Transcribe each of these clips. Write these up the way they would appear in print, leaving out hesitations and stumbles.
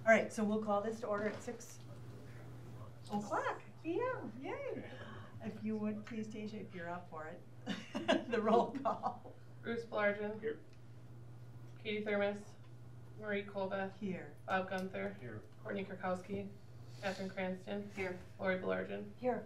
All right, so we'll call this to order at 6 o'clock. Yeah, yay. If you would, please, Tasia, if you're up for it. The roll call. Bruce Blargen. Here. Katie Thermos. Marie Kolbeth. Here. Bob Gunther. Here. Courtney Krakowski. Catherine Cranston. Here. Lori Blargen. Here.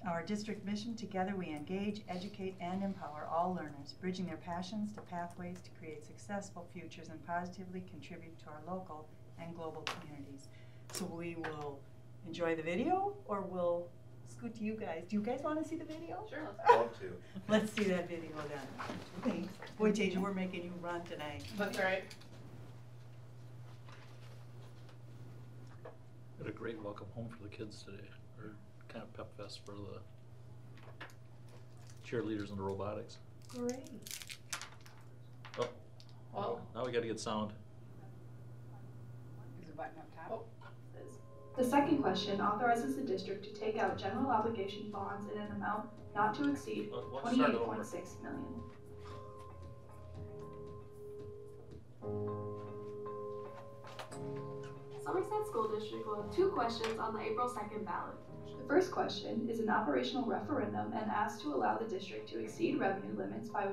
Our district mission: together we engage, educate, and empower all learners, bridging their passions to pathways to create successful futures and positively contribute to our local and global communities. So we will enjoy the video, or we'll scoot to you guys. Do you guys want to see the video? Sure. Love to. Let's see that video then. Thanks. Boy, Tasia, we're making you run tonight. That's all right. We had a great welcome home for the kids today, or kind of pep fest for the cheerleaders and the robotics. Great. Oh, Well, now we got to get sound. Is the button up top? Oh. The second question authorizes the district to take out general obligation bonds in an amount not to exceed Let's start over. $28.6 million. Somerset School District will have 2 questions on the April 2nd ballot. The first question is an operational referendum and asks to allow the district to exceed revenue limits by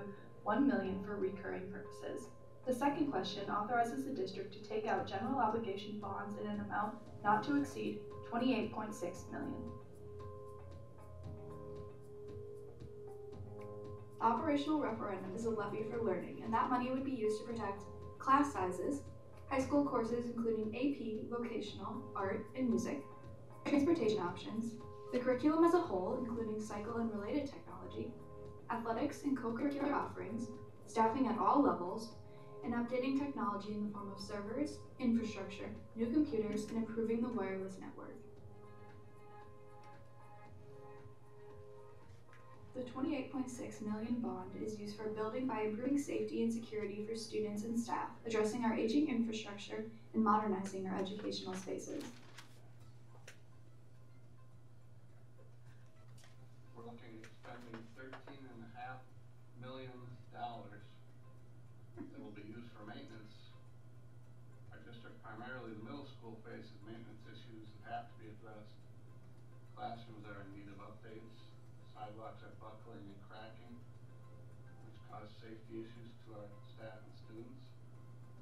$1 million for recurring purposes. The second question authorizes the district to take out general obligation bonds in an amount not to exceed $28.6 million. Operational referendum is a levy for learning, and that money would be used to protect class sizes, high school courses including AP, vocational, art, and music, transportation options, the curriculum as a whole including cycle and related technology, athletics and co-curricular offerings, staffing at all levels, and updating technology in the form of servers, infrastructure, new computers, and improving the wireless network. The $28.6 million bond is used for building by improving safety and security for students and staff, addressing our aging infrastructure, and modernizing our educational spaces. We're looking at spending $13.5 million that will be used for maintenance. Our district, primarily the middle school, faces maintenance issues that have to be addressed. Classrooms are in need of updates. Sidewalks are buckling and cracking, which cause safety issues to our staff and students.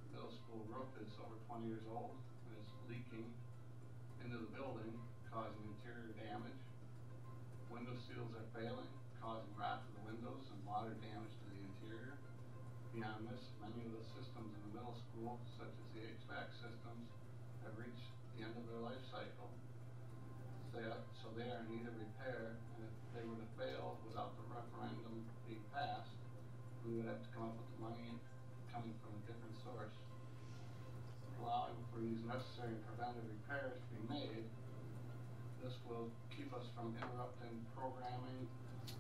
The middle school roof is over 20 years old and is leaking into the building, causing interior damage. Window seals are failing, causing rot to the windows and water damage to the interior. Beyond this, many of the systems in the middle school, such as the HVAC systems, have reached the end of their life cycle. So they are in need of repair, and if they were to fail without the referendum being passed, we would have to come up with the money coming from a different source. Allowing for these necessary preventive repairs to be made, this will keep us from interrupting programming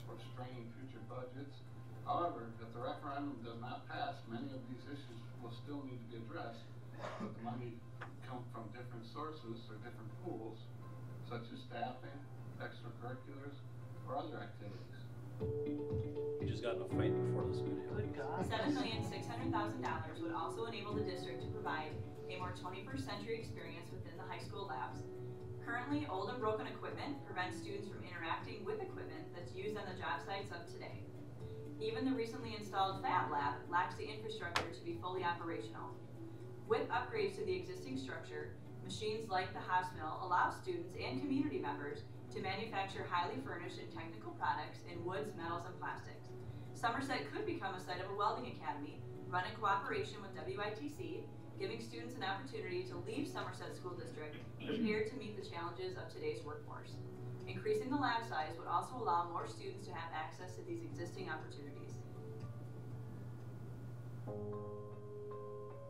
or straining future budgets. However, if the referendum does not pass, many of these issues will still need to be addressed, but the money come from different sources or different pools, such as staffing, extracurriculars, or other activities. You just got in a fight before this video. Good God. $7,600,000 would also enable the district to provide a more 21st century experience within the high school labs. Currently, old and broken equipment prevents students from interacting with equipment that's used on the job sites of today. Even the recently installed Fab Lab lacks the infrastructure to be fully operational. With upgrades to the existing structure, machines like the Haas Mill allow students and community members to manufacture highly furnished and technical products in woods, metals, and plastics. Somerset could become a site of a welding academy run in cooperation with WITC, giving students an opportunity to leave Somerset School District prepared to meet the challenges of today's workforce. Increasing the lab size would also allow more students to have access to these existing opportunities.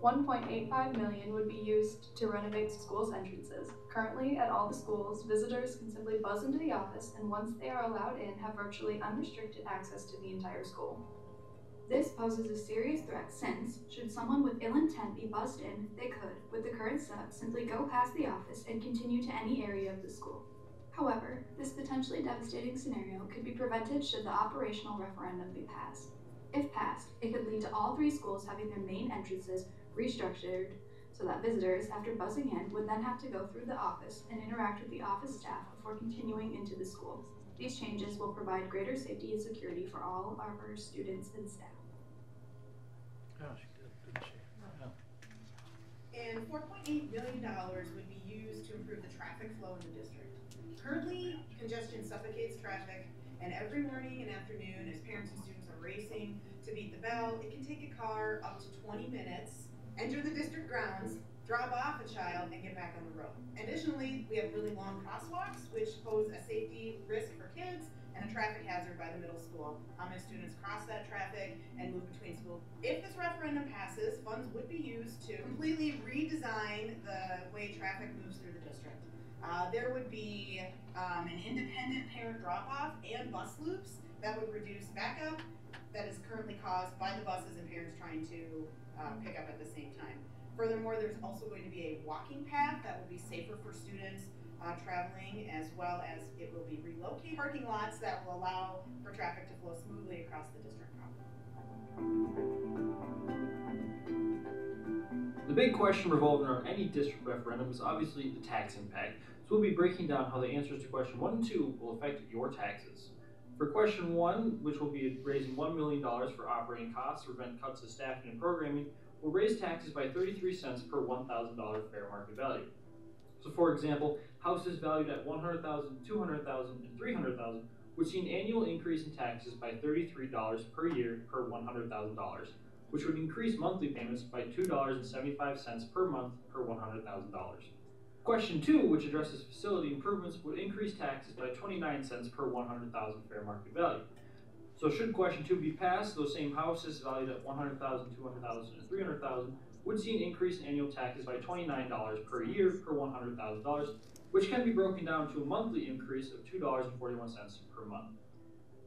$1.85 million would be used to renovate schools' entrances. Currently, at all the schools, visitors can simply buzz into the office, and once they are allowed in, have virtually unrestricted access to the entire school. This poses a serious threat since, should someone with ill intent be buzzed in, they could, with the current setup, simply go past the office and continue to any area of the school. However, this potentially devastating scenario could be prevented should the operational referendum be passed. If passed, it could lead to all 3 schools having their main entrances restructured so that visitors, after buzzing in, would then have to go through the office and interact with the office staff before continuing into the school. These changes will provide greater safety and security for all of our students and staff. Oh, she did, didn't she? Yeah. And $4.8 million would be used to improve the traffic flow in the district. Currently, congestion suffocates traffic, and every morning and afternoon, as parents and students are racing to beat the bell, it can take a car up to 20 minutes, enter the district grounds, drop off a child, and get back on the road. Additionally, we have really long crosswalks, which pose a safety risk for kids and a traffic hazard by the middle school. As students cross that traffic and move between schools. If this referendum passes, funds would be used to completely redesign the way traffic moves through the district. There would be an independent parent drop-off and bus loops that would reduce backup that is currently caused by the buses and parents trying to pick up at the same time. Furthermore, there's also going to be a walking path that will be safer for students traveling, as well as it will be relocated parking lots that will allow for traffic to flow smoothly across the district property. The big question revolving around any district referendum is obviously the tax impact. So we'll be breaking down how the answers to question 1 and 2 will affect your taxes. For question 1, which will be raising $1 million for operating costs to prevent cuts to staffing and programming, will raise taxes by 33 cents per $1,000 fair market value. So for example, houses valued at $100,000, $200,000, and $300,000 would see an annual increase in taxes by $33 per year per $100,000, which would increase monthly payments by $2.75 per month per $100,000. Question 2, which addresses facility improvements, would increase taxes by 29 cents per 100,000 fair market value. So should question 2 be passed, those same houses valued at 100,000, 200,000, and 300,000 would see an increase in annual taxes by $29 per year per $100,000, which can be broken down to a monthly increase of $2.41 per month.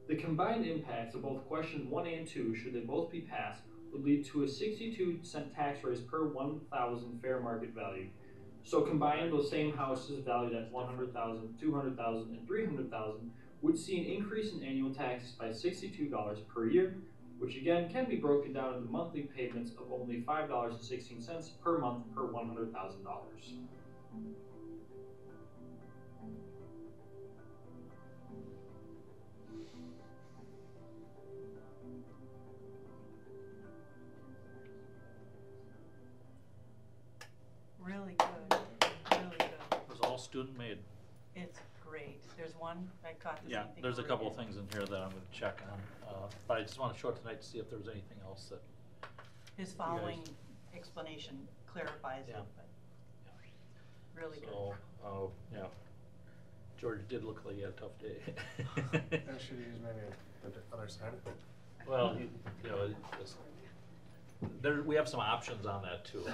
The combined impacts of both questions 1 and 2, should they both be passed, would lead to a 62-cent tax raise per 1,000 fair market value. So combined, those same houses valued at 100,000, 200,000, and 300,000 would see an increase in annual taxes by $62 per year, which again can be broken down into monthly payments of only $5.16 per month per $100,000. Really good, really good. It was all student made. It's great. There's one, I caught the Yeah, same thing. there's a over couple of again. things in here that I'm gonna check on, but I just wanna show it tonight to see if there was anything else that, His following explanation clarifies it, Yeah. but really good. so, yeah. George did look like he had a tough day. I should use maybe the other side. Well, you know, we have some options on that too.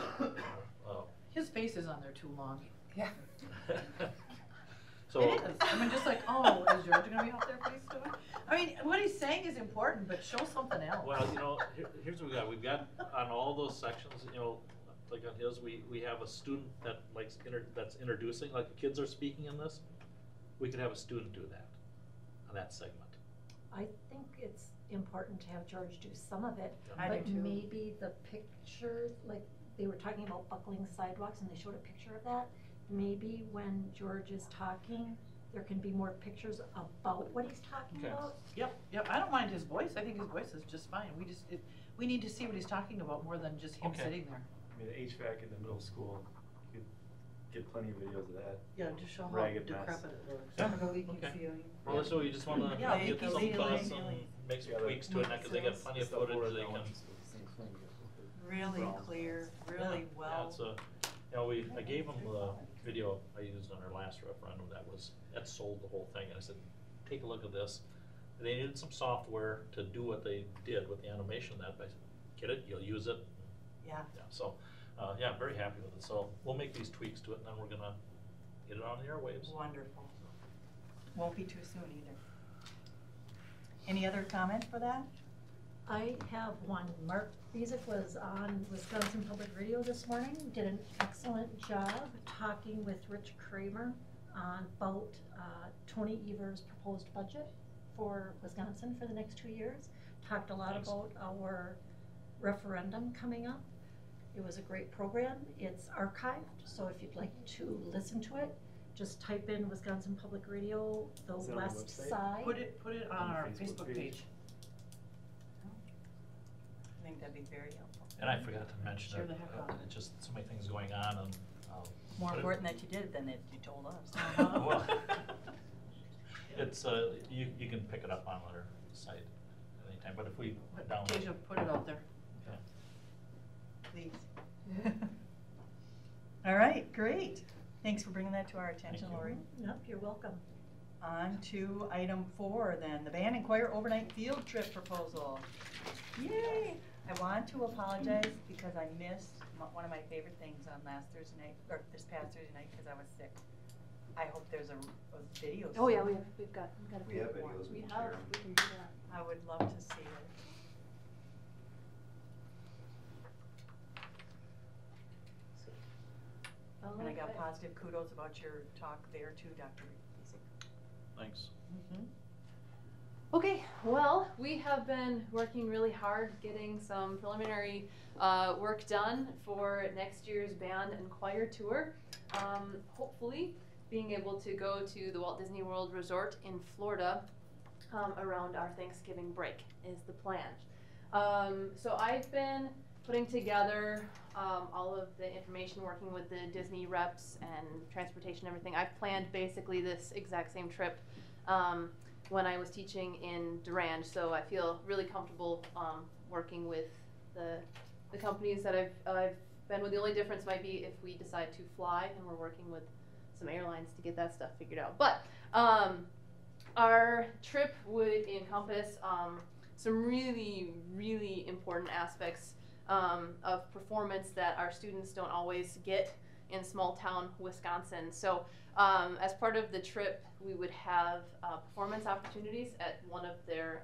His face is on there too long. Yeah. So. It is. I mean, just like, oh, is George gonna be out there face too? I mean, what he's saying is important, but show something else. Well, you know, here's what we got. We've got on all those sections, you know, like on his, we have a student that likes that's introducing, like the kids are speaking in this. We could have a student do that on that segment. I think it's important to have George do some of it, I but do too. maybe the pictures, like they were talking about buckling sidewalks and they showed a picture of that. Maybe when George is talking, there can be more pictures about what he's talking Okay. about. Yep, I don't mind his voice. I think his voice is just fine. We need to see what he's talking about more than just him Okay. sitting there. I mean, HVAC in the middle school, you could get plenty of videos of that. Yeah, just show how Ragged mess. decrepit it looks. Yeah. The leaking Okay. ceiling. Well, so you just wanna Yeah, get leaky some ceiling. thoughts and make some Yeah, tweaks to it, because they got plenty of footage they can. Really clear, really Yeah, well. it's a, you know, I gave them the video I used on our last referendum that sold the whole thing, and I said, take a look at this. They needed some software to do what they did with the animation that, I said, get it, you'll use it. Yeah. Yeah, so, yeah, I'm very happy with it, so we'll make these tweaks to it, and then we're gonna get it on the airwaves. Wonderful. Won't be too soon either. Any other comment for that? I have one. Mark Bezick was on Wisconsin Public Radio this morning, did an excellent job talking with Rich Kramer about Tony Evers' proposed budget for Wisconsin for the next 2 years. Talked a lot Thanks. about our referendum coming up. It was a great program. It's archived, so if you'd like to listen to it, just type in Wisconsin Public Radio, the Is it on the west website? side. Put it on On the our Facebook Facebook page. page. I think that'd be very helpful. And I forgot to mention Share it, the heck out of it. it's just so many things going on and, More put it- important that you did it than that you told us. Well, it's, you can pick it up on our site at any time, but if we download. Keisha, put it out there. Yeah. Please. All right, great. Thanks for bringing that to our attention, Thank you. Lori. Yep, you're welcome. On to item 4 then, the band and choir overnight field trip proposal. Yay! I want to apologize because I missed one of my favorite things on last Thursday night, or this past Thursday night, because I was sick. I hope there's a video. Oh yeah, soon. we've got a We have few more. videos, we We can have, share 'em. we can do that. I would love to see it. And I got Okay. positive kudos about your talk there too, Dr. Reese. Thanks. Okay, well, we have been working really hard getting some preliminary work done for next year's band and choir tour. Hopefully, being able to go to the Walt Disney World Resort in Florida around our Thanksgiving break is the plan. So I've been putting together all of the information, working with the Disney reps and transportation and everything. I've planned basically this exact same trip when I was teaching in Durand, so I feel really comfortable working with the companies that I've been with. The only difference might be if we decide to fly, and we're working with some airlines to get that stuff figured out. But our trip would encompass some really, really important aspects of performance that our students don't always get in small town Wisconsin. So as part of the trip, we would have performance opportunities at one of their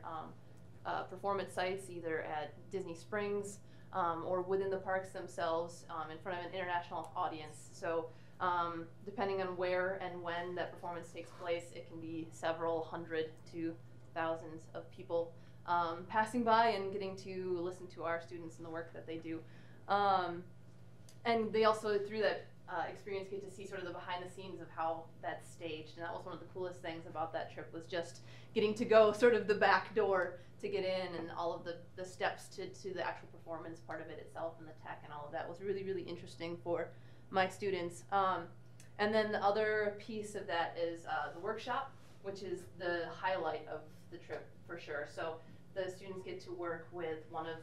performance sites, either at Disney Springs or within the parks themselves in front of an international audience. So depending on where and when that performance takes place, it can be several hundred to thousands of people passing by and getting to listen to our students and the work that they do. And they also, through that experience, get to see sort of the behind the scenes of how that's staged. And that was one of the coolest things about that trip, was just getting to go sort of the back door to get in, and all of the steps to the actual performance part of it itself, and the tech and all of that was really, really interesting for my students. And then the other piece of that is the workshop, which is the highlight of the trip for sure. So the students get to work with one of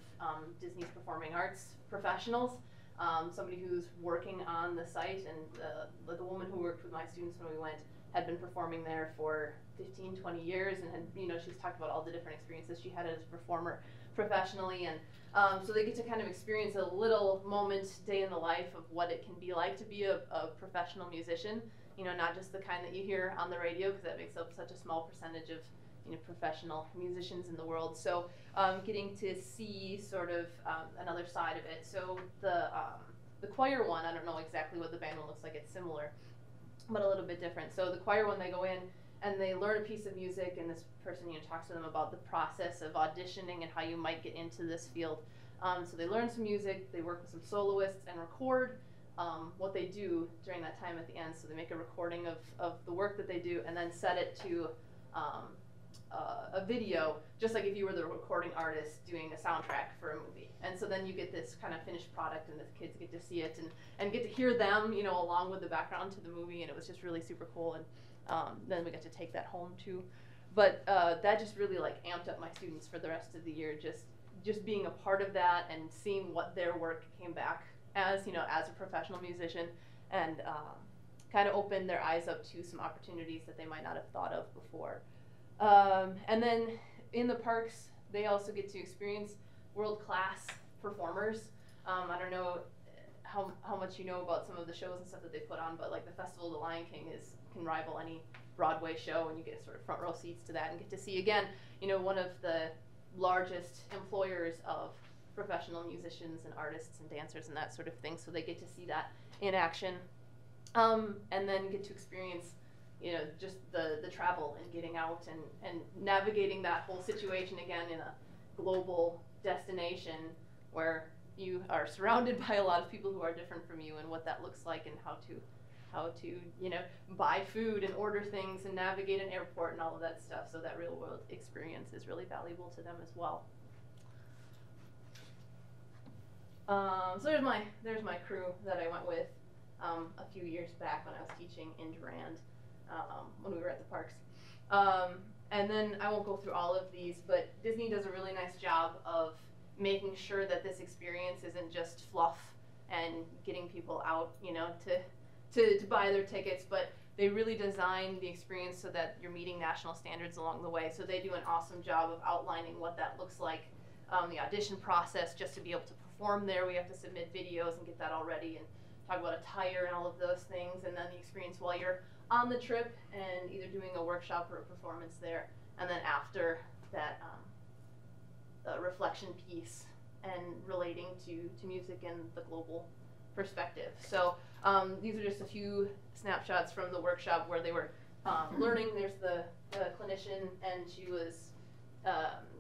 Disney's performing arts professionals, somebody who's working on the site, and the woman who worked with my students when we went had been performing there for 15, 20 years, and had, she's talked about all the different experiences she had as a performer professionally, and so they get to kind of experience a little moment, day in the life of what it can be like to be a professional musician, not just the kind that you hear on the radio, because that makes up such a small percentage of professional musicians in the world. So getting to see sort of another side of it. So the choir one, I don't know exactly what the band one looks like, it's similar, but a little bit different. So the choir one, they go in and they learn a piece of music, and this person talks to them about the process of auditioning and how you might get into this field. So they learn some music, they work with some soloists and record what they do during that time at the end. So they make a recording of the work that they do, and then set it to a video, just like if you were the recording artist doing a soundtrack for a movie. And so then you get this kind of finished product, and the kids get to see it and get to hear them, along with the background to the movie, and it was just really super cool. And then we got to take that home too. But that just really amped up my students for the rest of the year, just being a part of that and seeing what their work came back as, as a professional musician, and kind of opened their eyes up to some opportunities that they might not have thought of before. And then in the parks, they also get to experience world-class performers. I don't know how much you know about some of the shows and stuff that they put on, but the Festival of the Lion King can rival any Broadway show, and you get sort of front row seats to that and get to see, again, one of the largest employers of professional musicians and artists and dancers and that sort of thing. So they get to see that in action, and then get to experience just the travel and getting out and navigating that whole situation again in a global destination where, you are surrounded by a lot of people who are different from you, and what that looks like, and how to you know, buy food and order things and navigate an airport and all of that stuff. So that real world experience is really valuable to them as well. So there's my crew that I went with a few years back when I was teaching in Durand, when we were at the parks. And then I won't go through all of these, but Disney does a really nice job of making sure that this experience isn't just fluff and getting people out, you know, to buy their tickets, but they really design the experience so that you're meeting national standards along the way. So they do an awesome job of outlining what that looks like. The audition process, just to be able to perform there, we have to submit videos and get that all ready, and talk about attire and all of those things, and then the experience while you're on the trip and either doing a workshop or a performance there, and then after that, a reflection piece and relating to music and the global perspective. So these are just a few snapshots from the workshop where they were learning. There's the clinician, and she was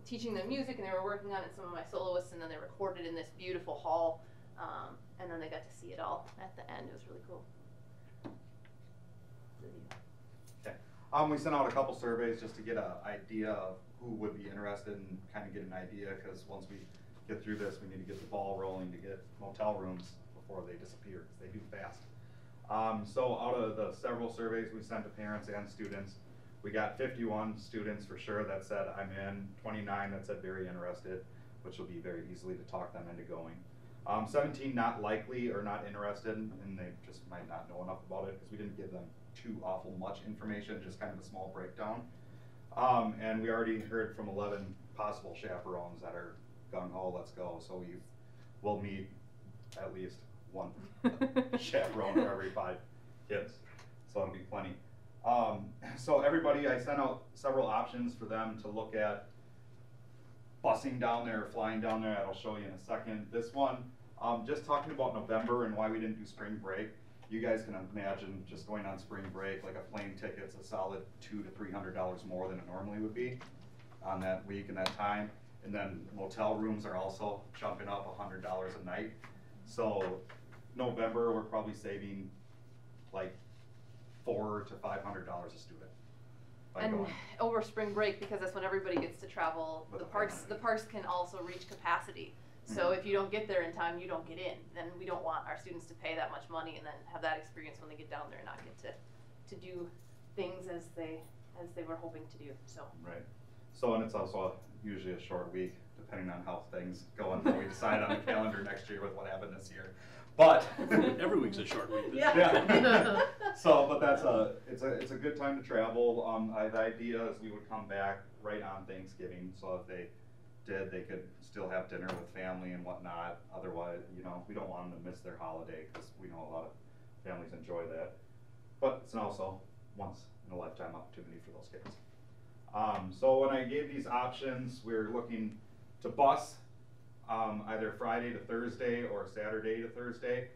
teaching them music, and they were working on it, some of my soloists, and then they recorded in this beautiful hall, and then they got to see it all at the end. It was really cool. Okay. We sent out a couple surveys just to get an idea of who would be interested, and kind of get an idea, because once we get through this, we need to get the ball rolling to get motel rooms before they disappear, because they do fast. So out of the several surveys we sent to parents and students, we got 51 students for sure that said I'm in, 29 that said very interested, which will be very easily to talk them into going. 17 not likely or not interested, and they just might not know enough about it because we didn't give them too awful much information, just kind of a small breakdown. And we already heard from 11 possible chaperones that are gung-ho, let's go. So we'll meet at least one chaperone for every 5 kids, so it'll be plenty. So everybody, I sent out several options for them to look at busing down there or flying down there. I'll show you in a second. This one, just talking about November and why we didn't do spring break. You guys can imagine just going on spring break, like a plane ticket's a solid $200 to $300 more than it normally would be on that week and that time. And then motel rooms are also jumping up $100 a night. So November, we're probably saving like $400 to $500 a student. And over spring break, because that's when everybody gets to travel, the parks can also reach capacity. So if you don't get there in time, you don't get in. Then we don't want our students to pay that much money and then have that experience when they get down there and not get to do things as they were hoping to do. So right. So, and it's also usually a short week, depending on how things go and how we decide on the calendar next year with what happened this year. But every week's a short week. Yeah. So, but that's it's a good time to travel. The idea is we would come back right on Thanksgiving. So if they did, they could still have dinner with family and whatnot. Otherwise, you know, we don't want them to miss their holiday, because we know a lot of families enjoy that. But it's also once in a lifetime opportunity for those kids. So when I gave these options, we're looking to bus either Friday to Thursday or Saturday to Thursday.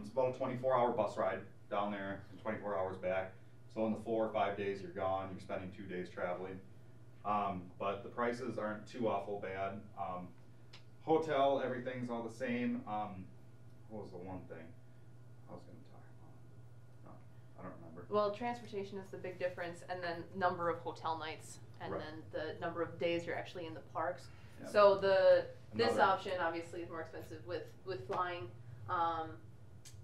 It's about a 24-hour bus ride down there and 24 hours back. So in the 4 or 5 days you're gone, you're spending 2 days traveling. But the prices aren't too awful bad. Hotel, everything's all the same. What was the one thing I was going to talk about? No, I don't remember. well, transportation is the big difference, and then number of hotel nights, and Right. then the number of days you're actually in the parks. Yeah. So this Another- option obviously is more expensive with flying,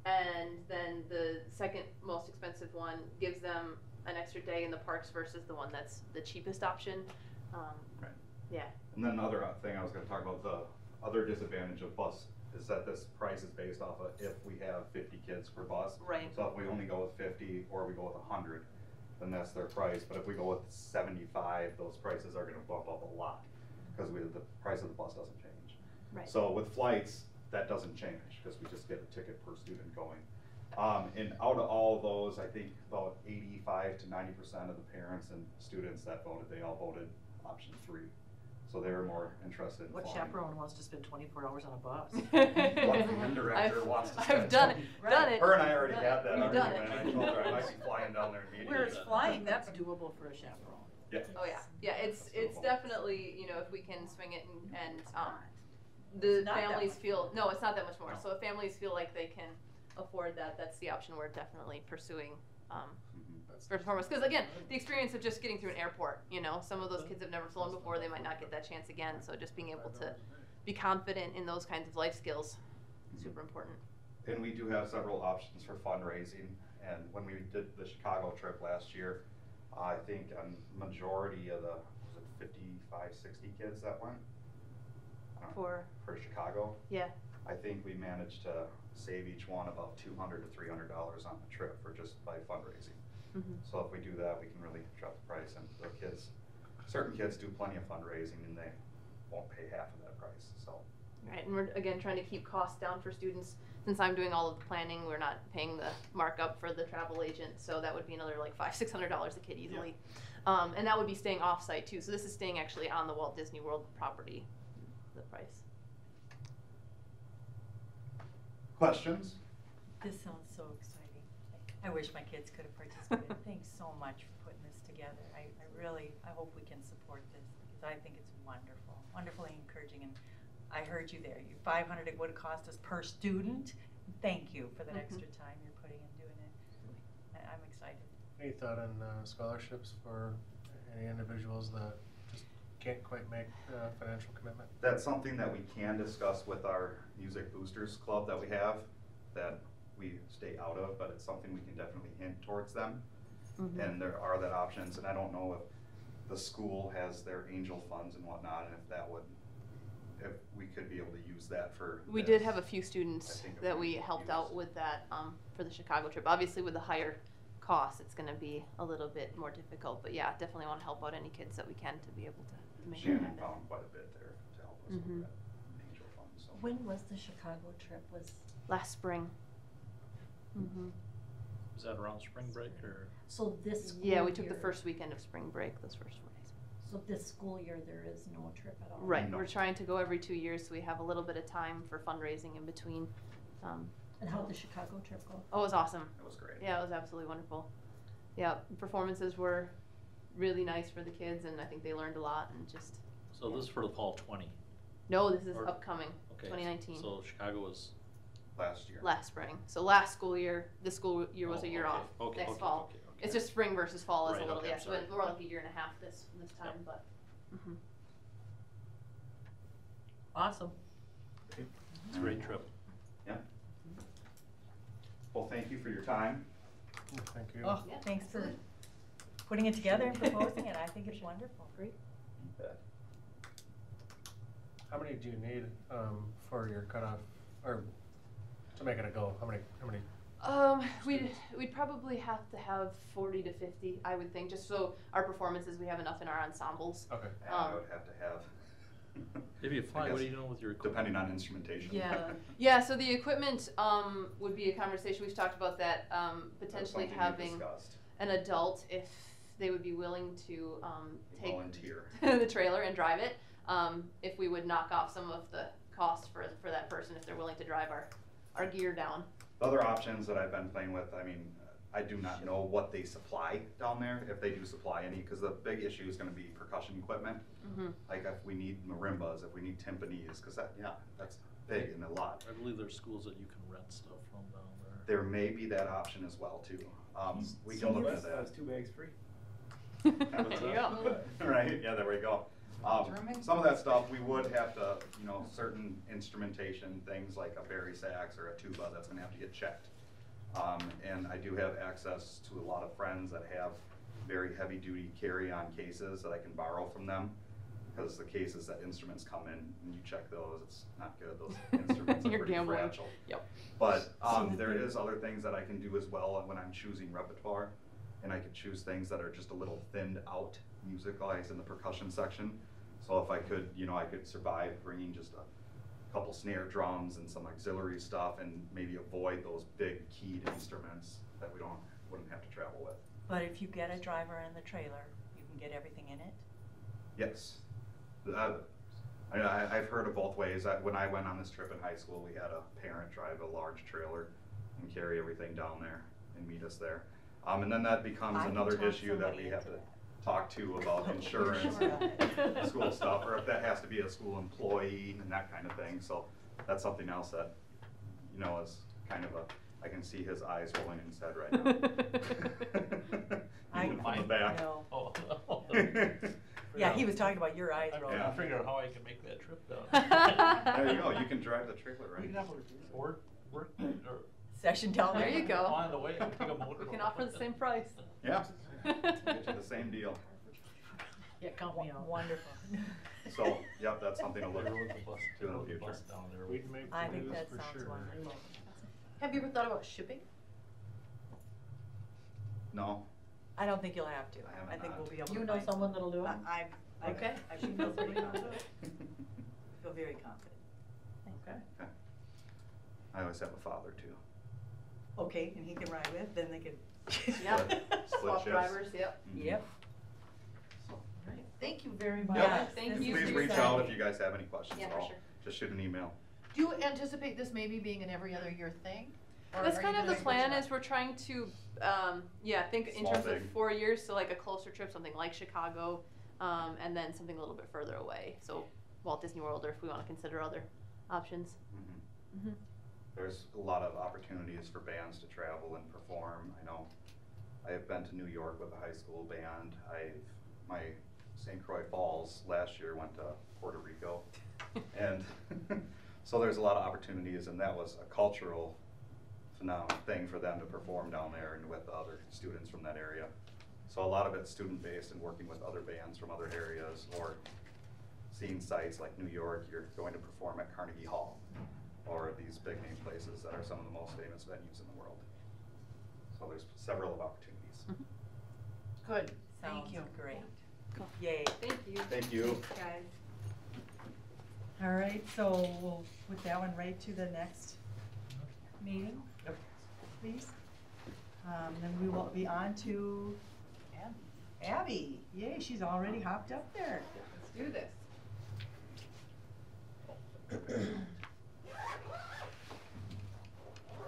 and then the second most expensive one gives them an extra day in the parks versus the one that's the cheapest option. Right. Yeah. And then another thing I was going to talk about, the other disadvantage of bus is that this price is based off of if we have 50 kids per bus. Right. So if we only go with 50 or we go with 100, then that's their price. But if we go with 75, those prices are going to bump up a lot because the price of the bus doesn't change. Right. So with flights, that doesn't change because we just get a ticket per student going. And out of all of those, I think about 85 to 90% of the parents and students that voted, they all voted option 3. So they were more interested in What flying. chaperone wants to spend 24 hours on a bus? What the director wants to spend. I've done it. Done it. Her and I already had that You've done argument. I told her I might be flying down there immediately. Whereas flying, that's doable for a chaperone. Yeah. Oh yeah, yeah. It's definitely, you know, if we can swing it and It's the not that families much feel, no, it's not that much more. No. So if families feel like they can afford that, that's the option we're definitely pursuing, for performance. Because again, the experience of just getting through an airport, you know, some of those kids have never flown before, they might not get that chance again. So just being able to be confident in those kinds of life skills, super important. And we do have several options for fundraising. And when we did the Chicago trip last year, I think a majority of the, was it 55, 60 kids that went? For Chicago? Yeah. I think we managed to save each one about $200 to $300 on the trip for just by fundraising. So if we do that, we can really drop the price. And the kids, certain kids do plenty of fundraising and they won't pay half of that price, so. Right, and we're again trying to keep costs down for students. Since I'm doing all of the planning, we're not paying the markup for the travel agent, so that would be another like $500-600 a kid easily. Yeah. And that would be staying off-site too. So this is staying actually on the Walt Disney World property, the price. Questions? This sounds so exciting. I wish my kids could have participated. Thanks so much for putting this together. I hope we can support this because I think it's wonderful, wonderfully encouraging. And I heard you there. You 500 it would have cost us per student. Thank you for that extra time you're putting in doing it. I'm excited. Any thought on scholarships for any individuals that just can't quite make financial commitment? That's something that we can discuss with our Music Boosters Club that we have, that we stay out of, but it's something we can definitely hint towards them. And there are that options, and I don't know if the school has their angel funds and whatnot, and if we could be able to use that for. We did have a few students that we helped out with that for the Chicago trip. Obviously with the higher costs, it's gonna be a little bit more difficult, but yeah, definitely wanna help out any kids that we can to be able to make it happen. Found quite a bit there to help us with that angel fund, so. When was the Chicago trip? Was last spring. Is that around spring break or? So this school Yeah, we took the year- first weekend of spring break, those first 4 days. So this school year, there is no trip at all? Right, No. we're trying to go every 2 years, so we have a little bit of time for fundraising in between. And how'd the Chicago trip go? Oh, it was awesome. It was great. Yeah, it was absolutely wonderful. Yeah, performances were really nice for the kids, and I think they learned a lot and just. So this is for the fall 20? No, this is Or- upcoming, Okay, 2019. So Chicago was? Last year. Last spring. So last school year, this school year was a year okay, off. okay, Next okay, fall. okay. It's just spring versus fall is Right, a little, okay, yeah, I'm so sorry. more like a year and a half this time, Yep. but. Awesome. It's a great trip. Yeah. Well, thank you for your time. Thank you. Oh, Yeah, thanks for absolutely. putting it together and proposing it. I think it's wonderful. Great. How many do you need for your cutoff, or to make it a go? How many? We'd probably have to have 40 to 50, I would think, just so our performances, we have enough in our ensembles. Okay. And I would have to have. Maybe a I fly, what are guess, you doing with your equipment? depending on instrumentation. Yeah, so the equipment would be a conversation, we've talked about that, potentially something we've having discussed. an adult, if they would be willing to take Volunteer. the trailer and drive it, if we would knock off some of the cost for that person, if they're willing to drive our gear down. The other options that I've been playing with, I mean, I do not know what they supply down there, if they do supply any, because the big issue is gonna be percussion equipment. Like if we need marimbas, if we need timpanis, because that's big and a lot. I believe there's schools that you can rent stuff from down there. There may be that option as well too. We can look at that. That's 2 bags free. There you go. Right, yeah, there we go. Some of that stuff, we would have to, certain instrumentation, things like a bari sax or a tuba, that's gonna have to get checked. And I do have access to a lot of friends that have very heavy duty carry-on cases that I can borrow from them. Because the cases that instruments come in, when you check those, it's not good. Those instruments are You're pretty gambling. fragile. Yep. But there is other things that I can do as well when I'm choosing repertoire. And I could choose things that are just a little thinned out music-wise in the percussion section. So if I could, I could survive bringing just a couple snare drums and some auxiliary stuff and maybe avoid those big keyed instruments that we wouldn't have to travel with. But if you get a driver in the trailer, you can get everything in it? Yes. I've heard of both ways. When I went on this trip in high school, we had a parent drive a large trailer and carry everything down there and meet us there. And then that becomes I can another talk issue that somebody we have into to that. talk to about insurance and school stuff, or if that has to be a school employee and that kind of thing. So that's something else that, you know, is kind of a, I can see his eyes rolling in his head right now. Even from the back. No. Oh, Yeah, he was talking about your eyes rolling. I figured out how I can make that trip down. There you go, you can drive the trailer, We right? can have a work, or Session down there. There you go. on the way, we take a motor. We can offer the same price. Yeah, get you the same deal. Yeah, count me out. Wonderful. So, yep, that's something to look Rode the bus, to in the rode the future. bus down there. We'd make I think news that for sounds sure. wonderful. Have you ever thought about shipping? No, I don't think you'll have to. I have I think not. we'll be able to You know find- someone that'll do it? I Okay. I feel pretty confident. Feel very confident. Okay. okay. I always have a father too. Okay, and he can ride with, then they could. Yeah. Split Swap shifts. drivers, yep. Mhm. Yep. Right. Thank you very much. Yep. Thank this you is Please for your reach time. out if you guys have any questions Yeah, at for all. sure. Just shoot an email. Do you anticipate this maybe being an every other year thing? Or That's are kind you of the gonna plan. switch it Is we're trying to, think in Small terms thing. of 4 years, so like a closer trip, something like Chicago, and then something a little bit further away. So Walt Disney World, or if we want to consider other options. Mhm. There's a lot of opportunities for bands to travel and perform. I know I have been to New York with a high school band. My St. Croix Falls last year went to Puerto Rico. And so there's a lot of opportunities, and that was a cultural thing for them to perform down there and with other students from that area. So a lot of it's student-based and working with other bands from other areas, or seeing sites like New York, you're going to perform at Carnegie Hall, or these big name places that are some of the most famous venues in the world. So there's several of opportunities. Good. Sounds Thank you. great. Cool. Yay. Thank you. Thank you. Guys. All right, so we'll put that one right to the next meeting, Yep. please. Then we will be on to Abby. Yay, she's already hopped up there. Let's do this.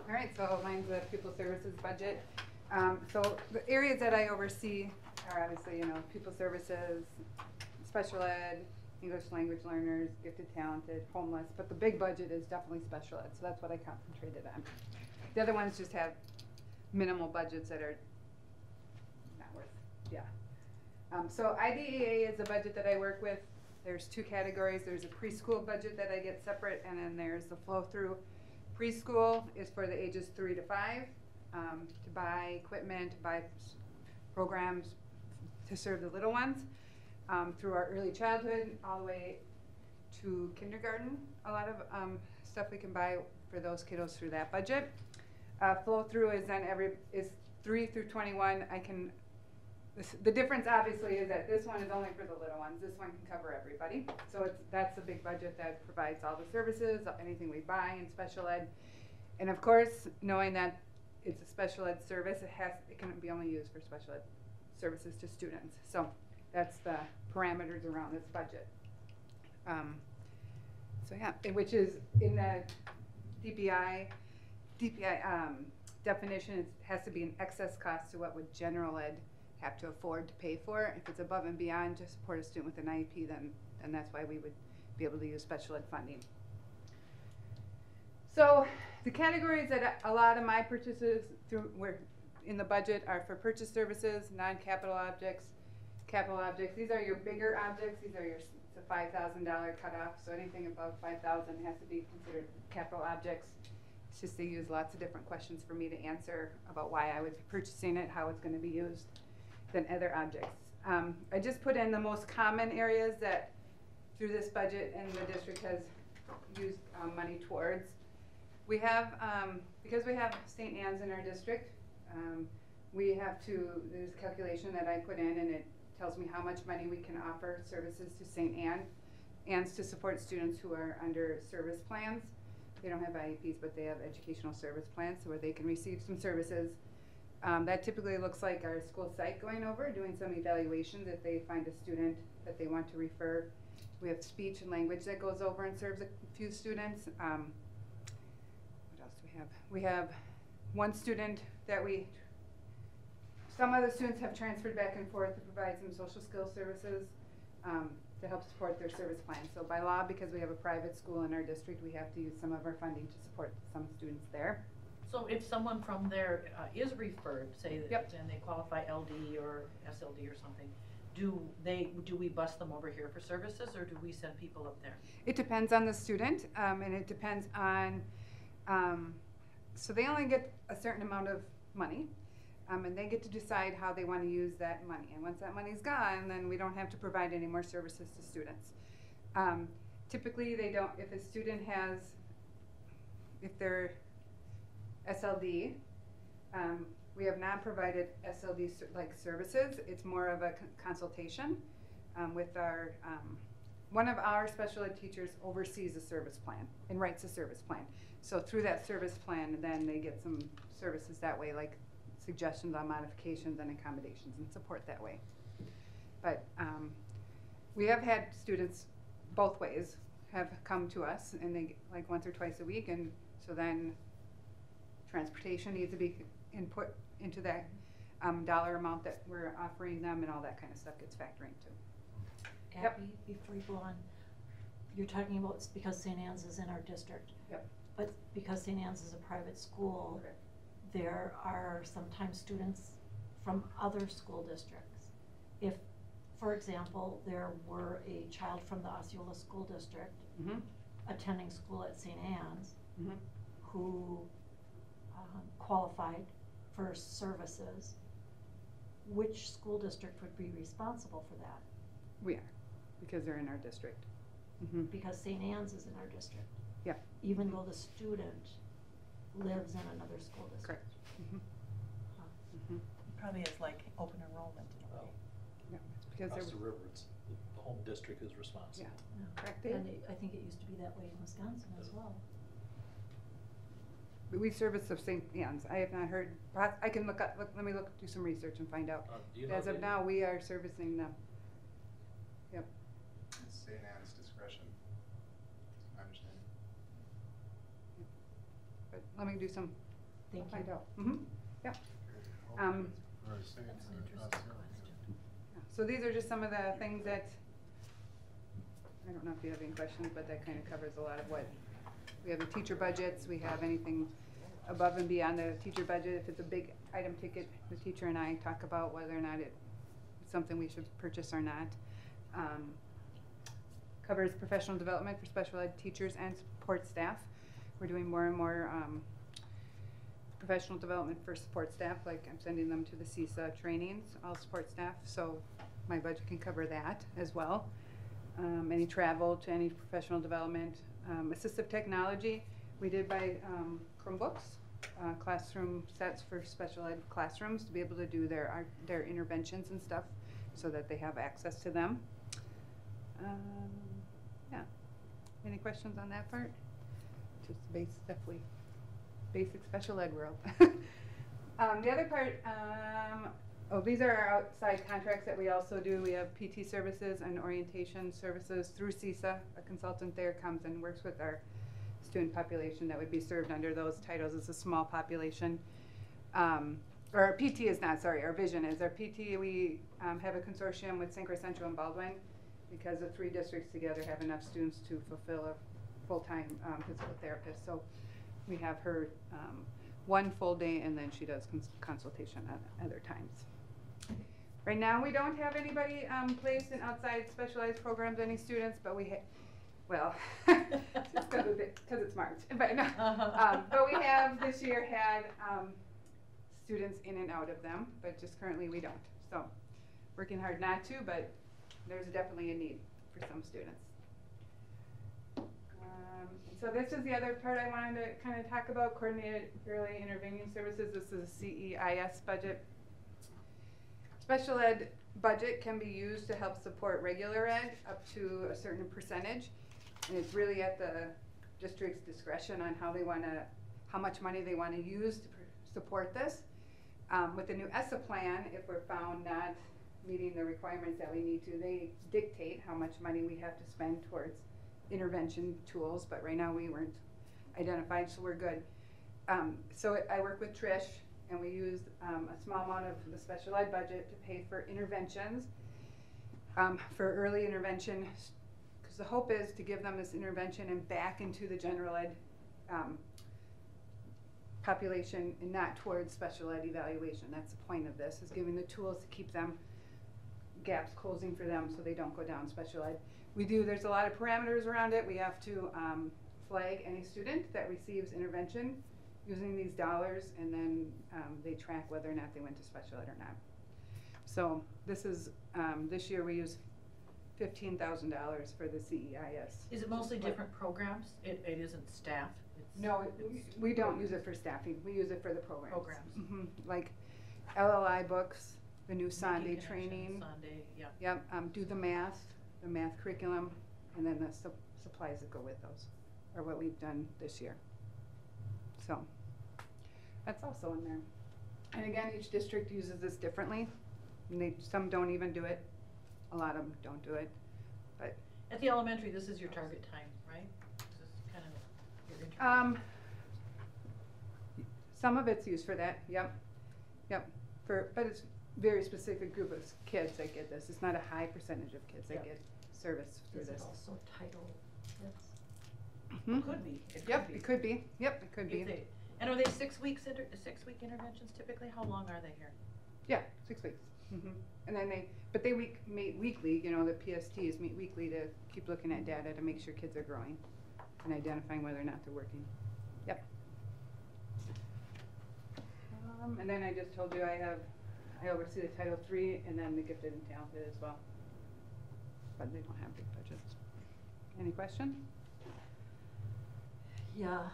All right, so mine's the pupil services budget. So the areas that I oversee are obviously, pupil services, special ed, English language learners, gifted, talented, homeless, but the big budget is definitely special ed, so that's what I concentrated on. The other ones just have minimal budgets that are not worth, so IDEA is a budget that I work with. There's two categories. There's a preschool budget that I get separate, and then there's the flow-through. Preschool is for the ages 3 to 5, to buy equipment, to buy programs to serve the little ones, through our early childhood all the way to kindergarten. A lot of stuff we can buy for those kiddos through that budget. Flow-through is then is 3 through 21. The difference obviously is that this one is only for the little ones. This one can cover everybody. So that's a big budget that provides all the services, anything we buy in special ed. And of course, knowing that it's a special ed service, it can be only used for special ed services to students. So that's the parameters around this budget. Which is in the DPI definition, it has to be an excess cost to what would general ed have to afford to pay for. If it's above and beyond to support a student with an IEP, then that's why we would be able to use special ed funding. So the categories that a lot of my purchases were in the budget are for purchase services, non-capital objects, capital objects. These are your bigger objects. These are it's a $5,000 cutoff. So anything above $5,000 has to be considered capital objects. It's just they use lots of different questions for me to answer about why I would be purchasing it, how it's going to be used, than other objects. I just put in the most common areas that through this budget and the district has used money towards. We have, because we have St. Anne's in our district, there's a calculation that I put in, and it tells me how much money we can offer services to St. Anne's to support students who are under service plans. They don't have IEPs, but they have educational service plans, so where they can receive some services. That typically looks like our school psych going over, doing some evaluations if they find a student that they want to refer. We have speech and language that goes over and serves a few students. What else do we have? We have one student that some of the students have transferred back and forth to provide some social skills services to help support their service plan. So by law, because we have a private school in our district, we have to use some of our funding to support some students there. So if someone from there is referred, say that, Yep. and they qualify LD or SLD or something, do we bus them over here for services, or do we send people up there? It depends on the student, and it depends on, so they only get a certain amount of money, and they get to decide how they want to use that money. And once that money's gone, then we don't have to provide any more services to students. Typically, they don't, if a student has, if they're SLD, we have not provided SLD like services. It's more of a consultation with our, one of our special ed teachers oversees a service plan and writes a service plan. So through that service plan, then they get some services that way, like suggestions on modifications and accommodations and support that way. But we have had students both ways have come to us, and they like once or twice a week, and so then transportation needs to be input into that dollar amount that we're offering them, and all that kind of stuff gets factored into. Abby, before you go on, you're talking about it's because St. Anne's is in our district. Yep. But because St. Anne's is a private school, Okay. there are sometimes students from other school districts. If, for example, there were a child from the Osceola School District Mm-hmm. attending school at St. Anne's Mm-hmm. who qualified for services, which school district would be responsible for that? We are, because they're in our district. Mm-hmm. Because St. Anne's is in our district. Yep. Even though the student lives in another school district. Correct. Mm-hmm. Mm-hmm. Probably is like open enrollment in a way. Yeah, it's because Across they're, the river, it's, the home district is responsible. yeah, No. correct. And I think it used to be that way in Wisconsin as well. We service of St. Anne's. I have not heard, I can look up, let me do some research and find out. Do you know As of the- now, we are servicing them. Yep. It's St. Anne's discretion, my understanding. But let me do some, I'll Thank find you. out. Mm-hmm, yep. Or St. That's an or interesting Osceola. question. So these are just some of the things that, I don't know if you have any questions, but that kind of covers a lot of what, we have the teacher budgets, we have anything above and beyond the teacher budget. If it's a big item ticket, the teacher and I talk about whether or not it's something we should purchase or not. Covers professional development for special ed teachers and support staff. We're doing more and more professional development for support staff, like I'm sending them to the CISA trainings, all support staff, so my budget can cover that as well. Any travel to any professional development. Assistive technology, we did buy Chromebooks, classroom sets for special ed classrooms to be able to do their interventions and stuff so that they have access to them. Yeah, any questions on that part? Just definitely basic special ed world. The other part, these are our outside contracts that we also do. We have PT services and orientation services through CISA. A consultant there comes and works with our student population that would be served under those titles. It's a small population. Or our PT is not, sorry, our vision is. Our PT, we have a consortium with St. Croix Central and Baldwin because the 3 districts together have enough students to fulfill a full-time physical therapist. So we have her 1 full day, and then she does consultation at other times. Right now, we don't have anybody placed in outside specialized programs, any students, but we well, it's because it's March, but no. But we have this year had students in and out of them, but just currently we don't. So working hard not to, but there's definitely a need for some students. So this is the other part I wanted to kind of talk about, coordinated early intervening services. This is a CEIS budget. Special ed budget can be used to help support regular ed up to a certain percentage, and it's really at the district's discretion on how much money they want to use to support this. With the new ESSA plan, if we're found not meeting the requirements that we need to, they dictate how much money we have to spend towards intervention tools, but right now we weren't identified, so we're good. So I work with Trish and we used a small amount of the special ed budget to pay for interventions, for early intervention, because the hope is to give them this intervention and back into the general ed population and not towards special ed evaluation. That's the point of this, is giving the tools to keep them, gaps closing for them so they don't go down special ed. There's a lot of parameters around it. We have to flag any student that receives intervention using these dollars, and then they track whether or not they went to special ed or not. So this is, this year we use $15,000 for the CEIS. Is it mostly different programs? It isn't staff? No, we don't use it for staffing. We use it for the programs. Programs. Like LLI books, the new Sunday Making training. Sunday, yeah. Yep, do the math curriculum, and then the supplies that go with those are what we've done this year. So that's also in there. And again, each district uses this differently. And some don't even do it. A lot of them don't do it. But at the elementary, this is your target time, right? This is kind of your intervention. Some of it's used for that. Yep. But it's very specific group of kids that get this. It's not a high percentage of kids that get service through Is it this. also Title kids? It could be. It could be. Yep, it could be. And are they 6 week interventions typically? How long are they here? Yeah, 6 weeks. And then they meet weekly. You know, the PSTs meet weekly to keep looking at data to make sure kids are growing and identifying whether or not they're working. Yep. And then I just told you I oversee the Title III and then the gifted and talented as well. But they don't have big budgets. Any question? Yeah,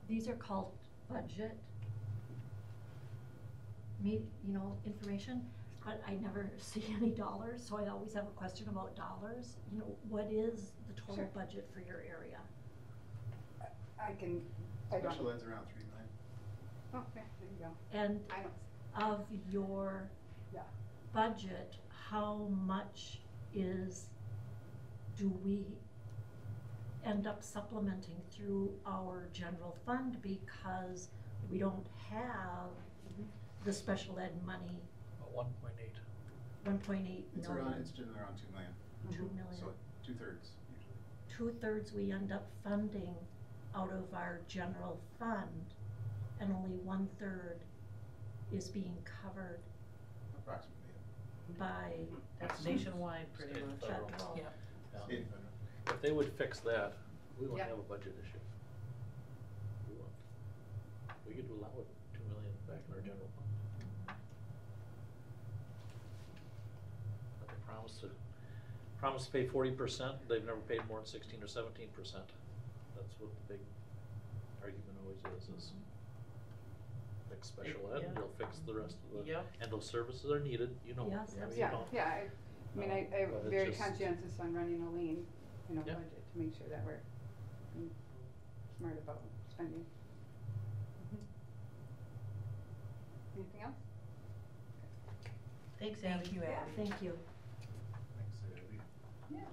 these are called budget information, but I never see any dollars, so I always have a question about dollars. What is the total budget for your area? Special ed's around 3 million. Oh, okay, there you go. And of your budget, how much do we end up supplementing through our general fund because we don't have the special ed money? 1.8. 1.8 million. It's generally around 2 million. 2 million. So 2/3 usually. 2/3 we end up funding out of our general fund, and only 1/3 is being covered Approximately. by. That's nationwide pretty State much. and federal. Federal. Yeah. State and federal. If they would fix that, we wouldn't Yeah. have a budget issue. We wouldn't. We could allow it 2 million back in our general fund. But they promised to pay 40%. They've never paid more than 16 or 17%. That's what the big argument always is fix special ed, Yeah. they'll fix the rest of the, Yep. and those services are needed, Yes, I mean, I mean, I'm but it's very just- conscientious on running a lean, Yeah. budget to make sure that we're smart about spending. Anything else? Thanks, Abby. Thank you, Abby. Thank you. Thanks, Abby. Yeah.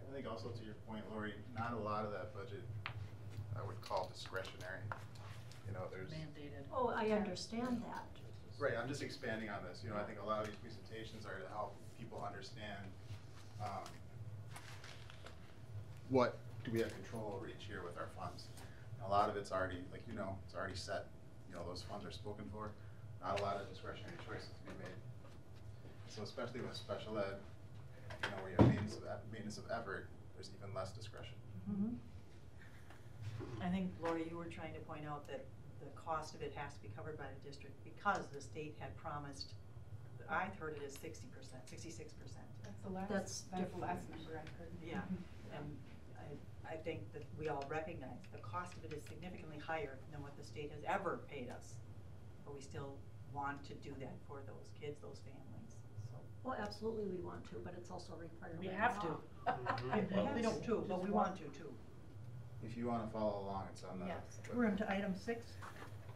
I think also to your point, Lori, not a lot of that budget I would call discretionary. There's. Mandated. Oh, I understand that. Right, I'm just expanding on this. I think a lot of these presentations are to help people understand what do we have control over each year with our funds. And a lot of it's already, it's already set. Those funds are spoken for. Not a lot of discretionary choices to be made. So especially with special ed, where you have maintenance of effort, there's even less discretion. I think, Lori, you were trying to point out that the cost of it has to be covered by the district because the state had promised, I've heard it as 60%, 66%. That's the last, That's the different. last number I heard. Yeah, and I think that we all recognize the cost of it is significantly higher than what the state has ever paid us. But we still want to do that for those kids, those families, so. Well, absolutely we want to, but it's also required. We by have law. to. We don't too, but we want to too. If you want to follow along, it's on the. Yes, we're into item 6.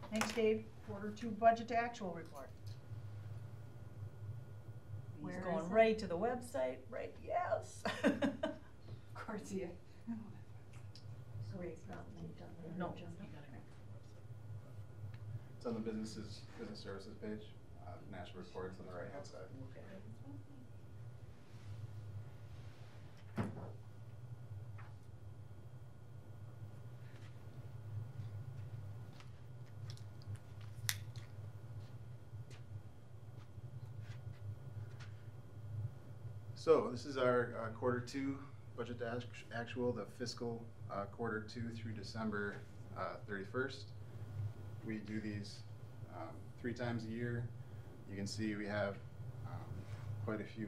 Thanks, Dave. Quarter 2 budget to actual report. He's Where going is it? right to the website, right, yes. Of course, yeah. So it's not linked on there. No, on the business services page, national reports on the right-hand side. So this is our quarter 2 budget to actual, the fiscal quarter 2 through December 31st. We do these 3 times a year. You can see we have quite a few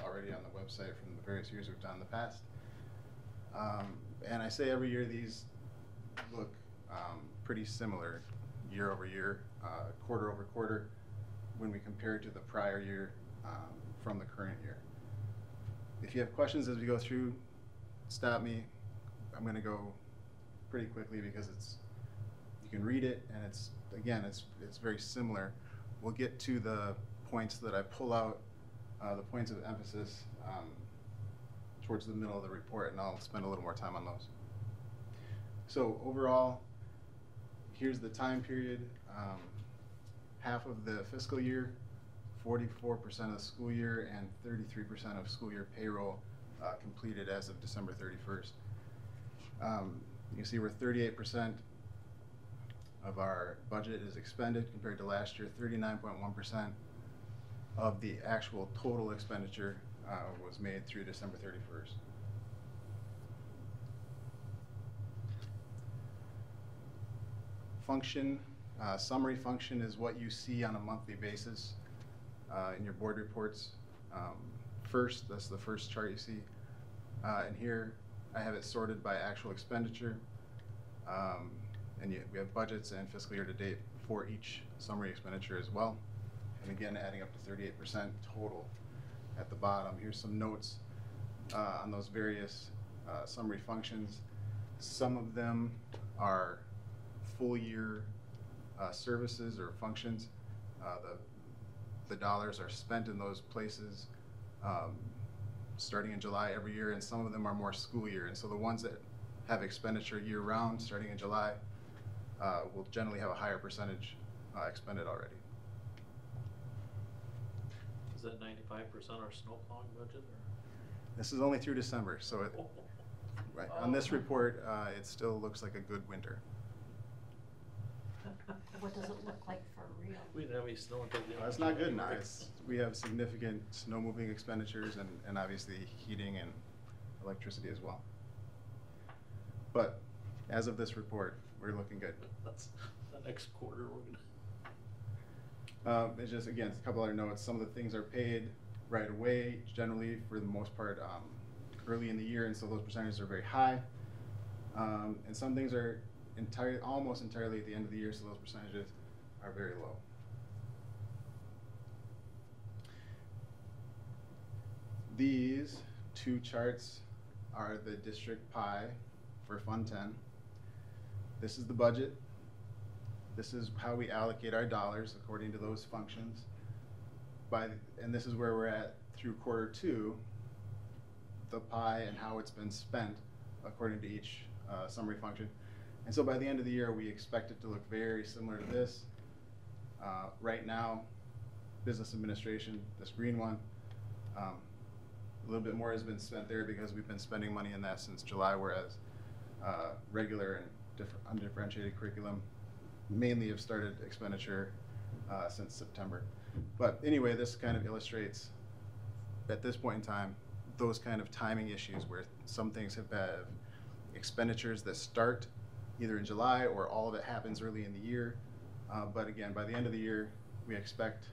already on the website from the various years we've done in the past. And I say every year these look pretty similar year over year, quarter over quarter, when we compare to the prior year from the current year. If you have questions as we go through, stop me. I'm going to go pretty quickly because you can read it, and it's very similar. We'll get to the points that I pull out, the points of emphasis towards the middle of the report, and I'll spend a little more time on those. So overall, here's the time period. Half of the fiscal year, 44% of the school year, and 33% of school year payroll completed as of December 31st. You can see we're 38% of our budget is expended compared to last year. 39.1% of the actual total expenditure was made through December 31st. Function, summary function is what you see on a monthly basis in your board reports. First, that's the first chart you see. And here I have it sorted by actual expenditure. And we have budgets and fiscal year to date for each summary expenditure as well. And again, adding up to 38% total at the bottom. Here's some notes on those various summary functions. Some of them are full year services or functions. The dollars are spent in those places starting in July every year, and some of them are more school year. And so the ones that have expenditure year round starting in July will generally have a higher percentage expended already. Is that 95% our snow plowing budget? Or? This is only through December, so right, on this report, it still looks like a good winter. What does it look like for real? We didn't have any snow until the end. It's not good now. We have significant snow moving expenditures and obviously heating and electricity as well. But as of this report, we're looking good. That's the next quarter we're gonna. It's just, again, a couple other notes. Some of the things are paid right away, generally for the most part early in the year, and so those percentages are very high. And some things are almost entirely at the end of the year, so those percentages are very low. These 2 charts are the district pie for Fund 10. This is the budget. This is how we allocate our dollars according to those functions. And this is where we're at through quarter 2, the pie and how it's been spent according to each summary function. And so by the end of the year, we expect it to look very similar to this. Right now, business administration, this green one, a little bit more has been spent there because we've been spending money in that since July, whereas regular and undifferentiated curriculum mainly have started expenditure since September. But anyway, this kind of illustrates, at this point in time, those kind of timing issues where some things have expenditures that start either in July or all of it happens early in the year. But again, by the end of the year, we expect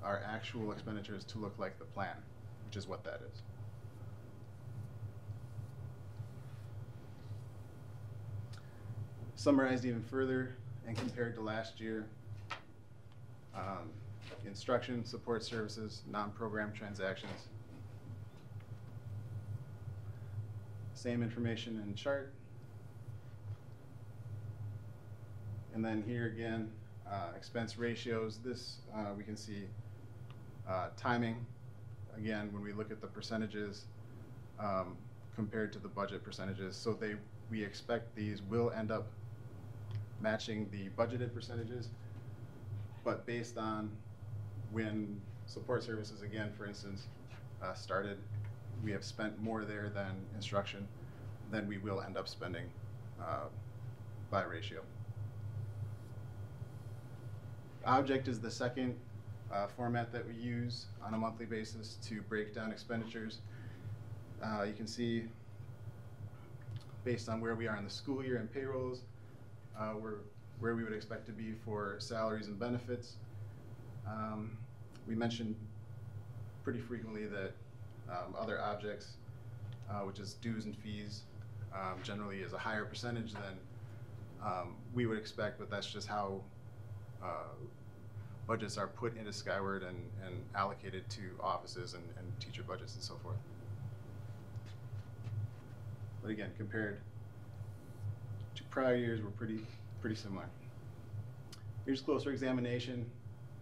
our actual expenditures to look like the plan, which is what that is. Summarized even further and compared to last year, instruction, support services, non-program transactions. Same information in chart. And then here again, expense ratios. This we can see timing. Again, when we look at the percentages compared to the budget percentages, so we expect these will end up matching the budgeted percentages, But based on when support services, again, for instance, started, we have spent more there than instruction, then we will end up spending by ratio. Object is the second format that we use on a monthly basis to break down expenditures. You can see, based on where we are in the school year and payrolls, where we would expect to be for salaries and benefits. We mentioned pretty frequently that other objects, which is dues and fees, generally is a higher percentage than we would expect, but that's just how budgets are put into Skyward and allocated to offices and teacher budgets and so forth. But again, compared to prior years, we're pretty similar. Here's closer examination.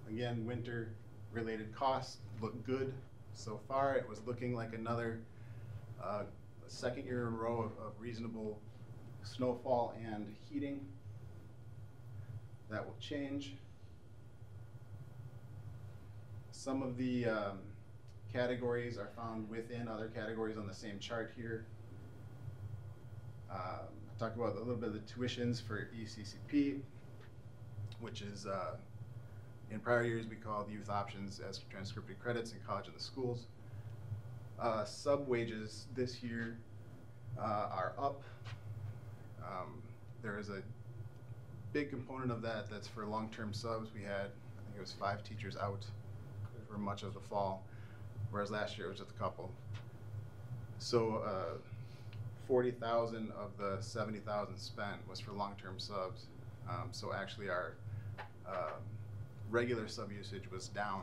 Again, winter related costs look good so far. It was looking like another second year in a row of reasonable snowfall and heating. That will change. Some of the categories are found within other categories on the same chart here. I talked about a little bit of the tuitions for ECCP, which is in prior years we called youth options as transcripted credits in college and the schools. Sub wages this year are up. There is a big component of that that's for long-term subs. We had, I think it was 5 teachers out for much of the fall, whereas last year it was just a couple. So 40,000 of the 70,000 spent was for long-term subs. So actually our regular sub usage was down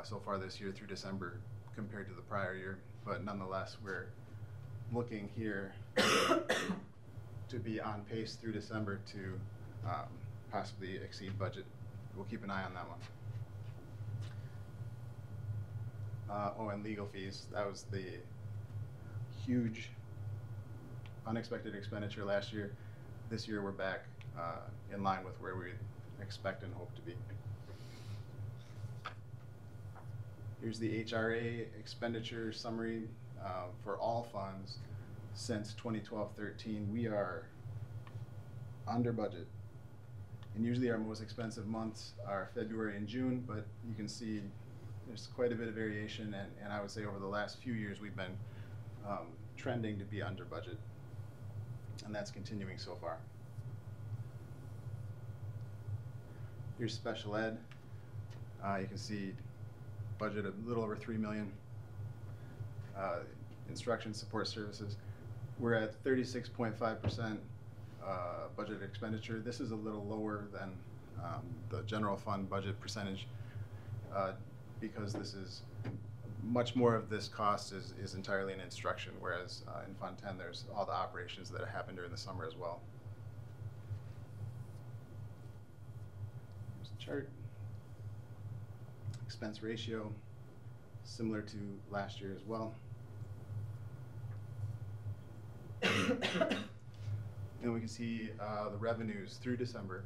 so far this year through December compared to the prior year, but nonetheless we're looking here to be on pace through December to possibly exceed budget. We'll keep an eye on that one. Oh, and legal fees. That was the huge unexpected expenditure last year. This year we're back in line with where we expect and hope to be. Here's the HRA Expenditure Summary for all funds since 2012-13. We are under budget. And usually our most expensive months are February and June, but you can see there's quite a bit of variation, and I would say over the last few years we've been trending to be under budget, and that's continuing so far. Here's special ed. You can see budget of a little over $3 million. Instruction support services, we're at 36.5% budget expenditure. This is a little lower than the general fund budget percentage because this is much more of this cost is entirely in instruction, whereas in Fund 10 there's all the operations that happen during the summer as well. Here's the chart. Expense ratio, similar to last year as well. And we can see the revenues through December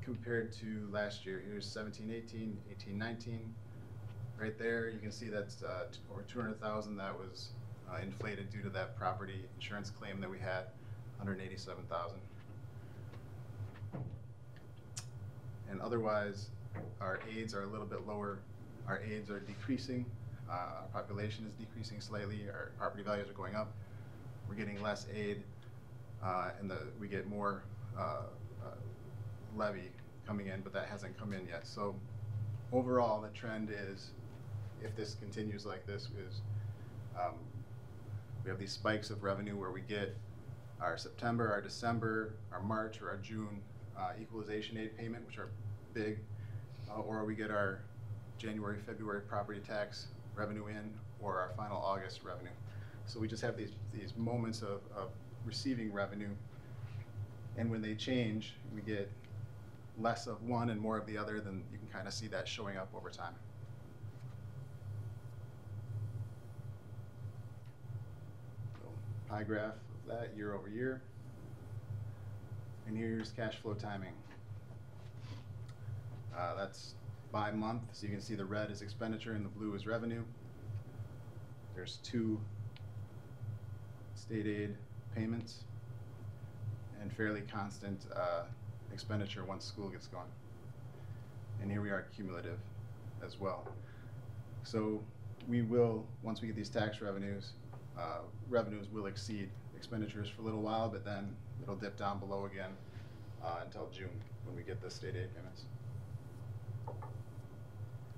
compared to last year. Here's 17-18, 18-19. Right there, you can see that's over 200,000 that was inflated due to that property insurance claim that we had, 187,000. And otherwise, our aids are a little bit lower. Our aids are decreasing. Our population is decreasing slightly. Our property values are going up. We're getting less aid, and we get more levy coming in, but that hasn't come in yet. So overall, the trend is, if this continues like this, is we have these spikes of revenue where we get our September, our December, our March, or our June equalization aid payment, which are big, or we get our January, February property tax revenue in, or our final August revenue. So we just have these moments of receiving revenue, and when they change, we get less of one and more of the other, then you can kind of see that showing up over time. So, pie graph of that year over year. And here's cash flow timing. That's by month, so you can see the red is expenditure and the blue is revenue. There's 2 state aid payments and fairly constant expenditure once school gets going. And here we are cumulative as well. So we will, once we get these tax revenues, revenues will exceed expenditures for a little while, but then it'll dip down below again until June when we get the state aid payments.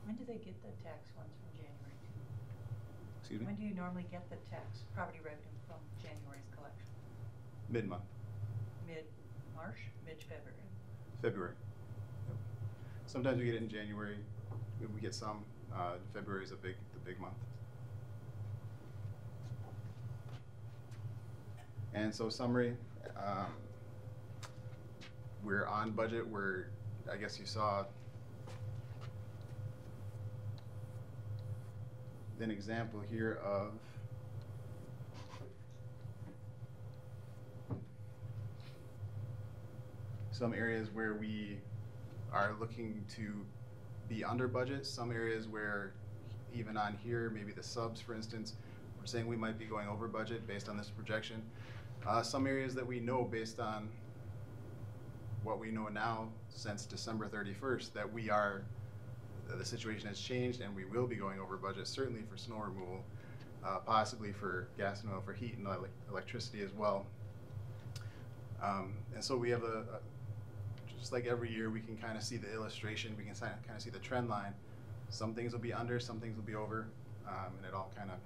When do they get the tax ones from January? Excuse me? When do you normally get the tax property revenue from January's collection? Mid-month. Mid-March, mid-February? February. Yep. Sometimes we get it in January. We get some. February is the big month. And so summary, we're on budget. I guess you saw an example here of some areas where we are looking to be under budget, some areas where even on here, maybe the subs, for instance, we're saying we might be going over budget based on this projection. Some areas that we know based on what we know now since December 31st that the situation has changed and we will be going over budget, certainly for snow removal, possibly for gas and oil, for heat and electricity as well. And so we have just like every year, we can kind of see the illustration, we can kind of see the trend line. Some things will be under, some things will be over, and it all kind of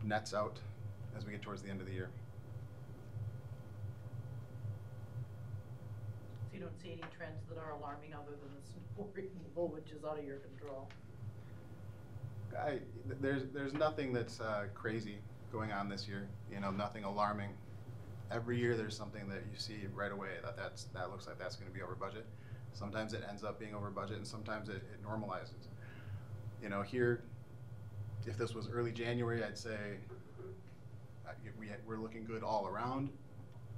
nets out as we get towards the end of the year. So you don't see any trends that are alarming other than the snow removal, which is out of your control? There's nothing that's crazy going on this year, nothing alarming. Every year there's something that you see right away that looks like that's going to be over budget. Sometimes it ends up being over budget, and sometimes it normalizes. Here, if this was early January, I'd say we're looking good all around,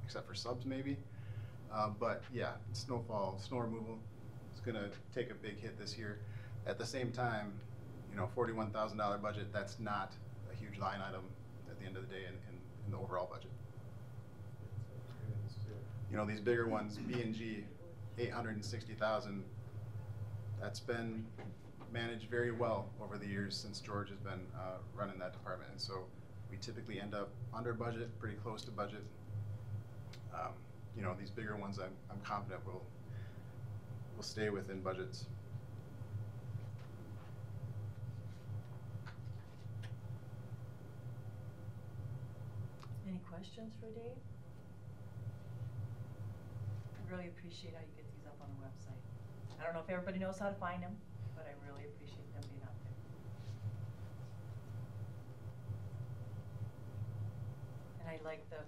except for subs maybe. But yeah, snowfall, snow removal, it's going to take a big hit this year. At the same time, $41,000 budget, that's not a huge line item at the end of the day in the overall budget. These bigger ones, B&G, 860,000, that's been managed very well over the years since George has been running that department. And so we typically end up under budget, pretty close to budget. These bigger ones, I'm confident will stay within budgets. Any questions for Dave? I really appreciate how you get these up on the website. I don't know if everybody knows how to find them, but I really appreciate them being up there. And I like them,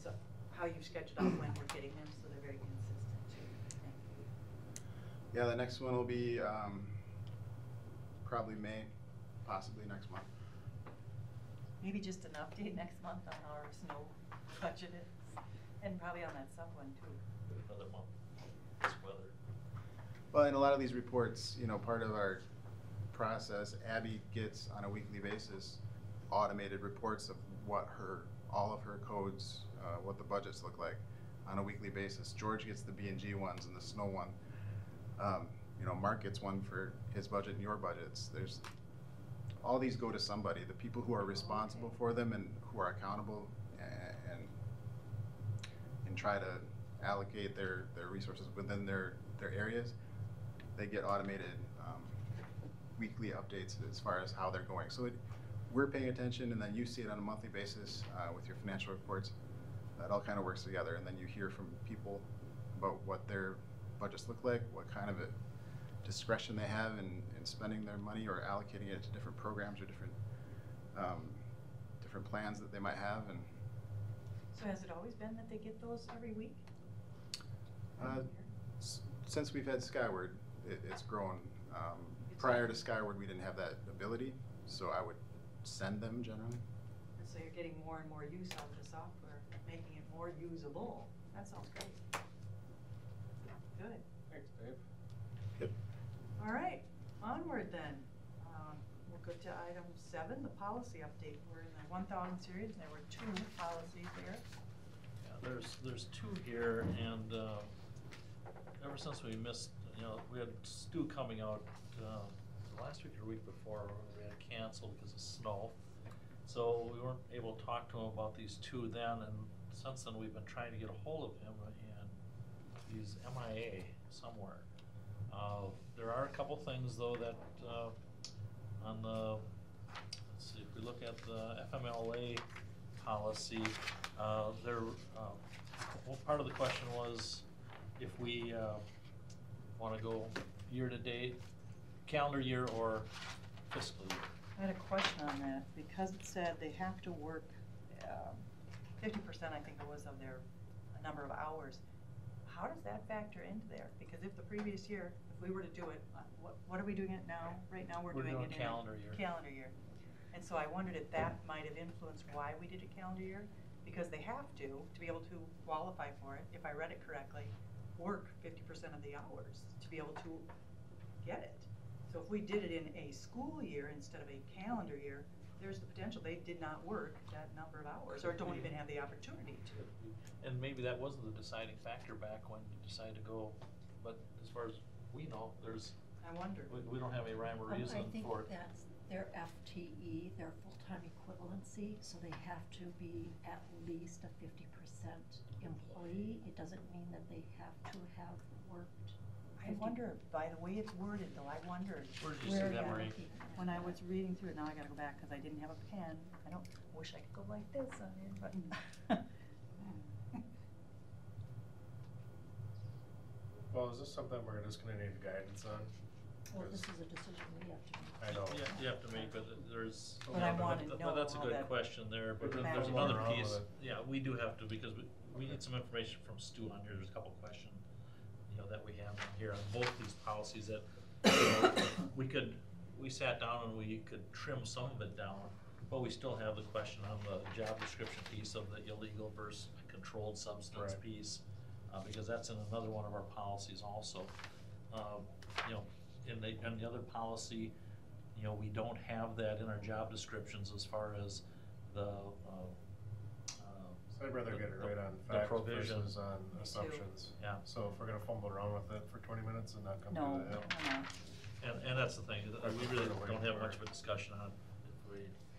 so how you've sketched out when we're getting them, so they're very consistent too. Thank you. Yeah, the next one will be probably May, possibly next month. Maybe just an update next month on how our snow budget is, and probably on that sub one too. Another month, this weather. Well, in a lot of these reports, part of our process, Abby gets on a weekly basis automated reports of what all of her codes, what the budgets look like on a weekly basis. George gets the B&G ones and the snow one. Mark gets one for his budget and your budgets. All these go to somebody, the people who are responsible for them and who are accountable and try to allocate their resources within their areas. They get automated weekly updates as far as how they're going. So we're paying attention, and then you see it on a monthly basis with your financial reports. That all kind of works together, and then you hear from people about what their budgets look like, what kind of discretion they have in spending their money or allocating it to different programs or different plans that they might have. And So has it always been that they get those every week? Since we've had Skyward, it's grown. Prior to Skyward, we didn't have that ability, so I would send them generally. And so you're getting more and more use out of the software, making it more usable. That sounds great. Good. Thanks, Dave. Yep. All right, onward then. We'll go to item 7, the policy update. We're in the 1000 series, and there were 2 policies there. Yeah, there's 2 here, and ever since we missed, we had Stu coming out last week or week before, we had canceled because of snow. So we weren't able to talk to him about these 2 then, and since then we've been trying to get a hold of him, and he's MIA somewhere. There are a couple things though that on the, let's see, if we look at the FMLA policy, part of the question was if we want to go year to date, calendar year, or fiscal year. I had a question on that, because it said they have to work 50%, I think it was, of their number of hours. How does that factor into there? Because if the previous year, if we were to do it, what are we doing it now? Right now we're doing it in calendar year. Calendar year. And so I wondered if that might have influenced why we did a calendar year, because they have to be able to qualify for it, if I read it correctly, work 50% of the hours to be able to get it. So if we did it in a school year instead of a calendar year, there's the potential they did not work that number of hours or don't even have the opportunity to. And maybe that wasn't the deciding factor back when you decided to go, but as far as we know, I wonder. We don't have any rhyme or reason I think for it. that's their FTE, their full-time equivalency, so they have to be at least a 50% employee. It doesn't mean that they have to have worked. I wonder, by the way it's worded though, I wondered. Where did you see that, Marie? When I was reading through it, now I gotta go back because I didn't have a pen. I wish I could go like this on it, but. Well, is this something we're just gonna need guidance on? Well, this is a decision we have to make. I know. Yeah, you have to make, but there's. But I wanna know That's a how good that question there, but We've been there's following another around piece. with it. Yeah, we do have to, because we need some information from Stu on here. There's a couple questions, that we have on here on both these policies that, we sat down and we could trim some of it down, but we still have the question on the job description piece of the illegal versus controlled substance Right. piece, because that's in another one of our policies also. In the other policy, we don't have that in our job descriptions as far as the, So I'd rather get it right on the facts provision. versus on Me too. assumptions. Yeah. So if we're gonna fumble around with it for 20 minutes and not come No, to that. no. And that's the thing, I we prefer really to wait don't have for much it. of a discussion on it.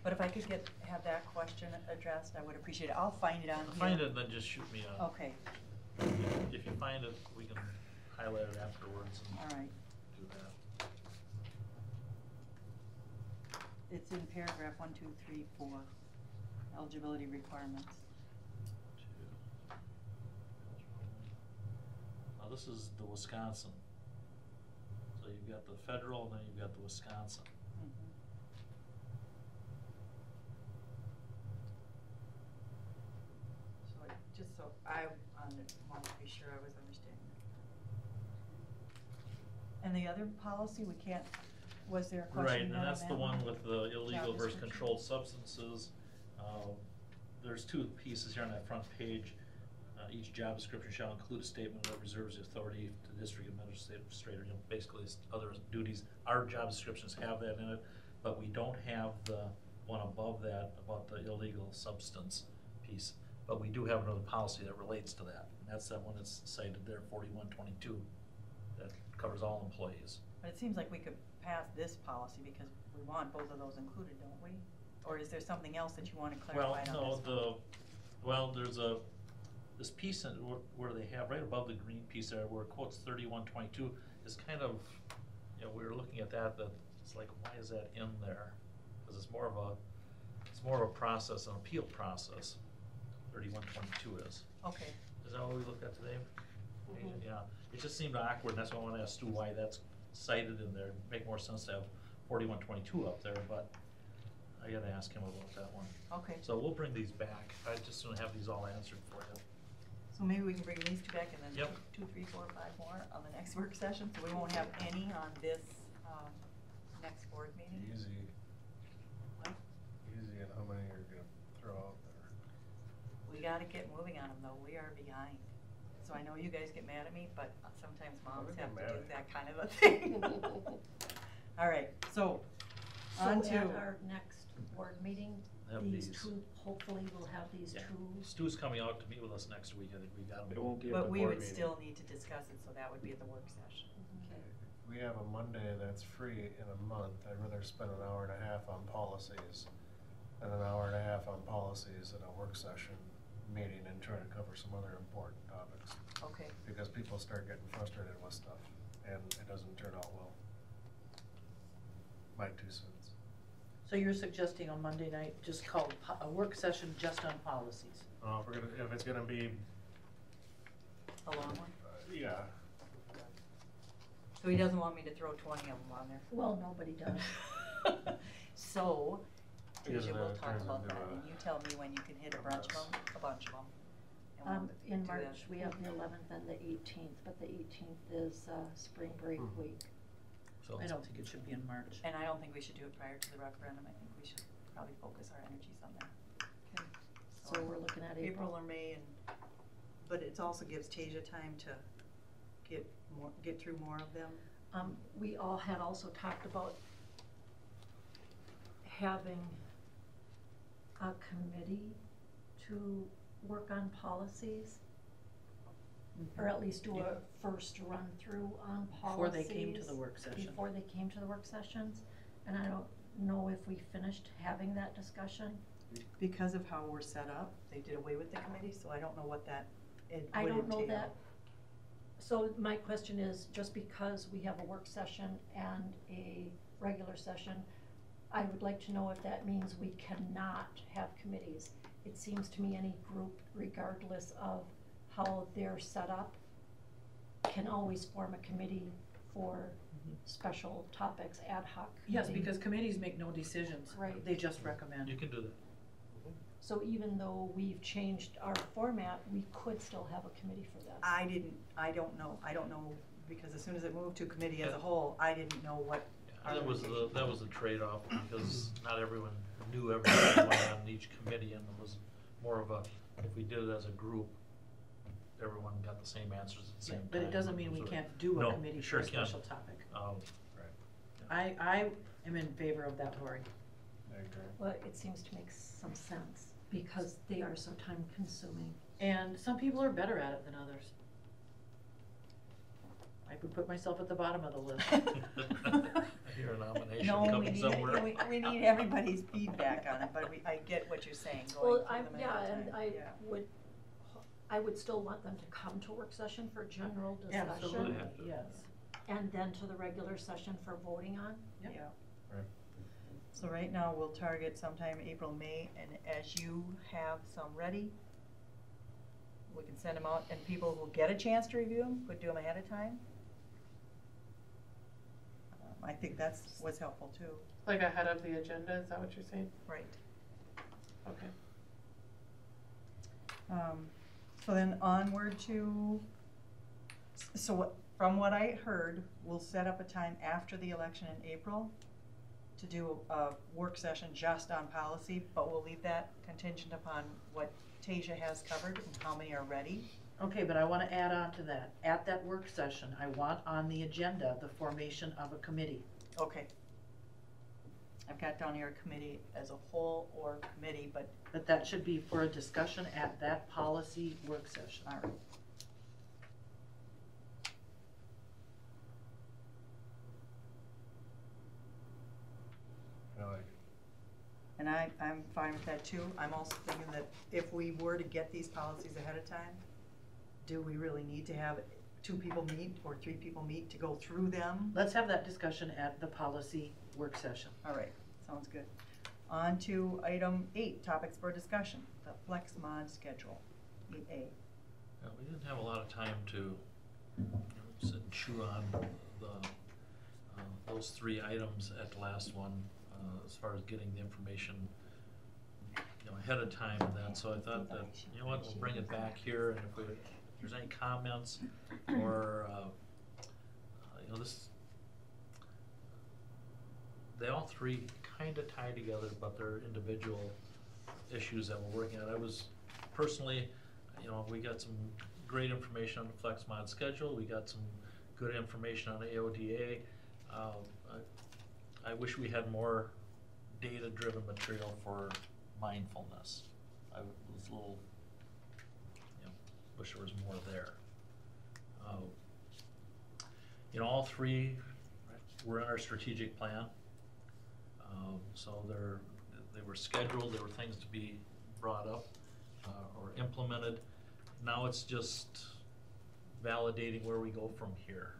But if I could have that question addressed, I would appreciate it. I'll find it on here. Find it and then just shoot me a. Okay, If you find it, we can highlight it afterwards and all right. do that. It's in paragraph 1, 2, 3, 4, eligibility requirements. Now this is the Wisconsin. So you've got the federal and then you've got the Wisconsin. So I wanted to be sure I was understanding it. And the other policy, was there a question? Right, and yet on that's the that one with the illegal Job versus description? controlled substances. There's 2 pieces here on that front page. Each job description shall include a statement that reserves the authority to the district administrator, basically it's other duties. Our job descriptions have that in it, but we don't have the one above that about the illegal substance piece. But we do have another policy that relates to that, and that's that one that's cited there, 4122, that covers all employees. But it seems like we could pass this policy because we want both of those included, don't we? Or is there something else that you want to clarify on this one? There's this piece where they have right above the green piece there where it quotes 3122 is kind of, we were looking at that it's like, why is that in there? Because it's more of a process, an appeal process. 3122 is. Okay. Is that what we looked at today? Mhm. Yeah, it just seemed awkward, and that's why I want to ask Stu why that's cited in there. It'd make more sense to have 4122 up there, but I gotta ask him about that one. Okay. So we'll bring these back. I just want to have these all answered for you. So maybe we can bring these 2 back and then Yep. 2, 3, 4, 5 more on the next work session, so we won't have any on this next board meeting? Easy. What? Easy and how many you're gonna throw out there. We gotta get moving on them though, we are behind. So I know you guys get mad at me, but sometimes moms get have to mad do at you. that kind of a thing. All right, so on So to. at our next board meeting, Have these these. two, hopefully we'll have these Yeah. two. Stu's coming out to meet with us next week, I think we got him. It won't be at But the we board would meeting. still need to discuss it, so that would be at the work session. Okay. We have a Monday that's free in a month. I'd rather spend an hour and a half on policies than an hour and a half on policies in a work session meeting and try to cover some other important topics. Okay. Because people start getting frustrated with stuff and it doesn't turn out well. My 2 cents. So you're suggesting on Monday night, just call a work session just on policies? If it's gonna be, A long one? yeah. So he doesn't want me to throw 20 of them on there. Well, nobody does. So, Because Tisha, then we'll it talk turns about into that, a- and you tell me when you can hit a bunch of them, and we'll In do that. March, we have the 11th and the 18th, but the 18th is spring break week. So I don't think it should be in March. And I don't think we should do it prior to the referendum, I think we should probably focus our energies on that. Okay. So we're looking at April. Or May, but it also gives Tasia time to get through more of them. We all had also talked about having a committee to work on policies, or at least do a first run through on Before policies. they came to the work session. Before they came to the work sessions, and I don't know if we finished having that discussion. Because of how we're set up, they did away with the committee, so I don't know what that would I don't know entail. that. So my question is, just because we have a work session and a regular session, I would like to know if that means we cannot have committees. It seems to me any group, regardless of how they're set up, can always form a committee for special topics, ad hoc. Yes, committee. because committees make no decisions. Right. They just recommend. You can do that. So even though we've changed our format, we could still have a committee for this. I don't know, because as soon as it moved to committee as a whole, I didn't know what. our That was limitations the trade-off, because not everyone knew everything that went on each committee, and it was more of a, if we did it as a group, everyone got the same answers at the same time. But it doesn't mean we So- can't do a No, committee for sure a can. special topic. Right. I am in favor of that, Lori. I agree. Well, it seems to make some sense, because they are so time consuming. And some people are better at it than others. I would put myself at the bottom of the list. I hear a nomination No, we coming need, somewhere. we need everybody's feedback on it, but I get what you're saying, going Well, through them yeah, ahead of and time. I would still want them to come to work session for general discussion. Absolutely, yes. And then to the regular session for voting on. Yep. Yeah. Right. So right now, we'll target sometime April, May, and as you have some ready, we can send them out, and people who get a chance to review them, could do them ahead of time. I think that's what's helpful too. Like ahead of the agenda, is that what you're saying? Right. Okay. So then onward to, from what I heard, we'll set up a time after the election in April to do a work session just on policy, but we'll leave that contingent upon what Tasia has covered and how many are ready. Okay, but I want to add on to that. At that work session, I want on the agenda the formation of a committee. Okay. I've got down here committee as a whole or committee, but. But that should be for a discussion at that policy work session. All right. I like it. And I'm fine with that too. I'm also thinking that if we were to get these policies ahead of time, do we really need to have 2 people meet or 3 people meet to go through them? Let's have that discussion at the policy work session. All right, sounds good. On to item 8, topics for discussion, the flex mod schedule, 8A. Yeah, we didn't have a lot of time to sit and chew on those 3 items at the last one, as far as getting the information, ahead of time and that. So I thought that, you know what, we'll bring it back here, and if there's any comments or they all 3 kind of tie together, but they're individual issues that we're working on. I was personally, we got some great information on the flex mod schedule. We got some good information on AODA. I wish we had more data-driven material for mindfulness. I was a little, wish there was more there. All three were in our strategic plan. So they were scheduled, there were things to be brought up or implemented. Now it's just validating where we go from here.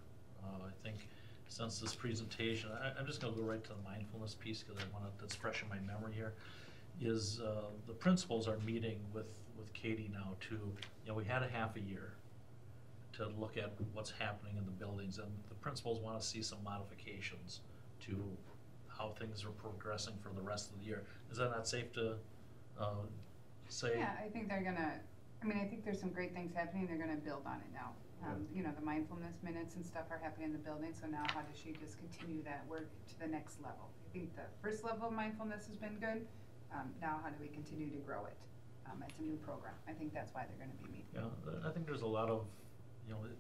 I think since this presentation, I'm just going to go right to the mindfulness piece because that's fresh in my memory here, is the principals are meeting with Katie now to, we had a half a year to look at what's happening in the buildings, and the principals want to see some modifications to how things are progressing for the rest of the year. Is that not safe to say? Yeah, I think they're gonna, I think there's some great things happening, they're gonna build on it now. The mindfulness minutes and stuff are happening in the building, so now how does she just continue that work to the next level? I think the first level of mindfulness has been good. Now how do we continue to grow it? It's a new program. I think that's why they're gonna be meeting. Yeah, I think there's a lot of,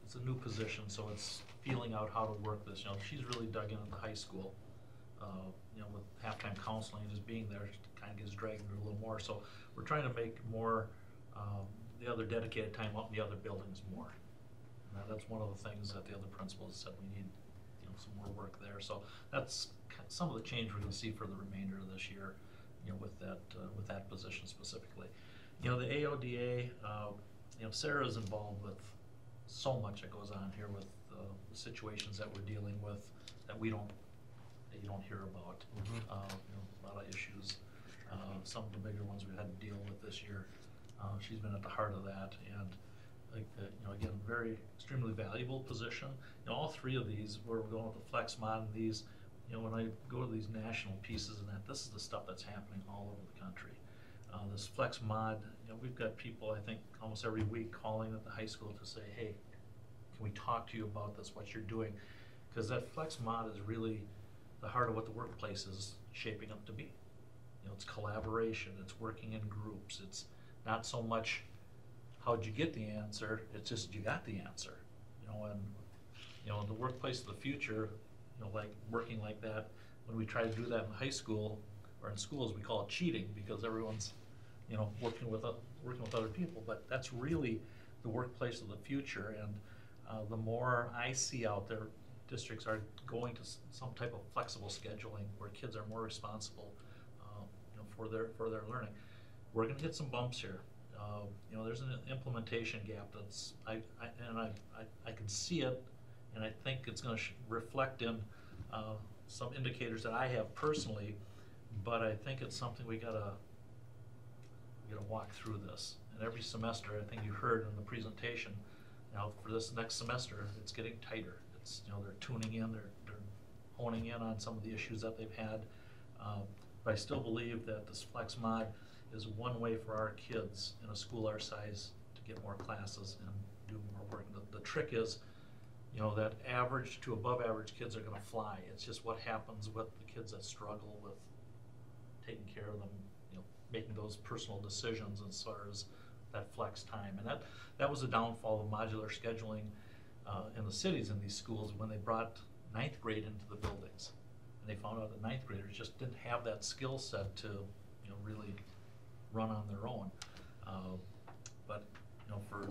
it's a new position, so it's feeling out how to work this. She's really dug into the high school. With halftime counseling, just being there kind of gets dragged a little more. So we're trying to make more the other dedicated time up in the other buildings more. And that's one of the things that the other principals said we need, some more work there. So that's some of the change we're going to see for the remainder of this year, with that position specifically. The AODA, Sarah's involved with so much that goes on here with the situations that we're dealing with that you don't hear about. A lot of issues. Some of the bigger ones we've had to deal with this year. She's been at the heart of that, and again, very extremely valuable position. All three of these, where we're going with the flex mod and these, when I go to these national pieces and that, this is the stuff that's happening all over the country. This flex mod, we've got people, I think, almost every week calling at the high school to say, hey, can we talk to you about this, what you're doing? Because that flex mod is really the heart of what the workplace is shaping up to be. It's collaboration, it's working in groups, it's not so much how'd you get the answer, it's just you got the answer. And the workplace of the future, like working like that, when we try to do that in high school or in schools, we call it cheating because everyone's working with other people, but that's really the workplace of the future. And the more I see out there, districts are going to some type of flexible scheduling where kids are more responsible for their learning. We're going to hit some bumps here. There's an implementation gap that's I can see it, and I think it's going to reflect in some indicators that I have personally, but I think it's something we gotta walk through this. And every semester, I think you heard in the presentation, for this next semester, it's getting tighter. It's they're tuning in, they're honing in on some of the issues that they've had. But I still believe that this flex mod is one way for our kids in a school our size to get more classes and do more work. The trick is, that average to above average kids are going to fly. It's just what happens with the kids that struggle with taking care of them, making those personal decisions as far as that flex time. And that was a downfall of modular scheduling in the cities in these schools when they brought 9th grade into the buildings. And they found out that 9th graders just didn't have that skill set to really run on their own. But for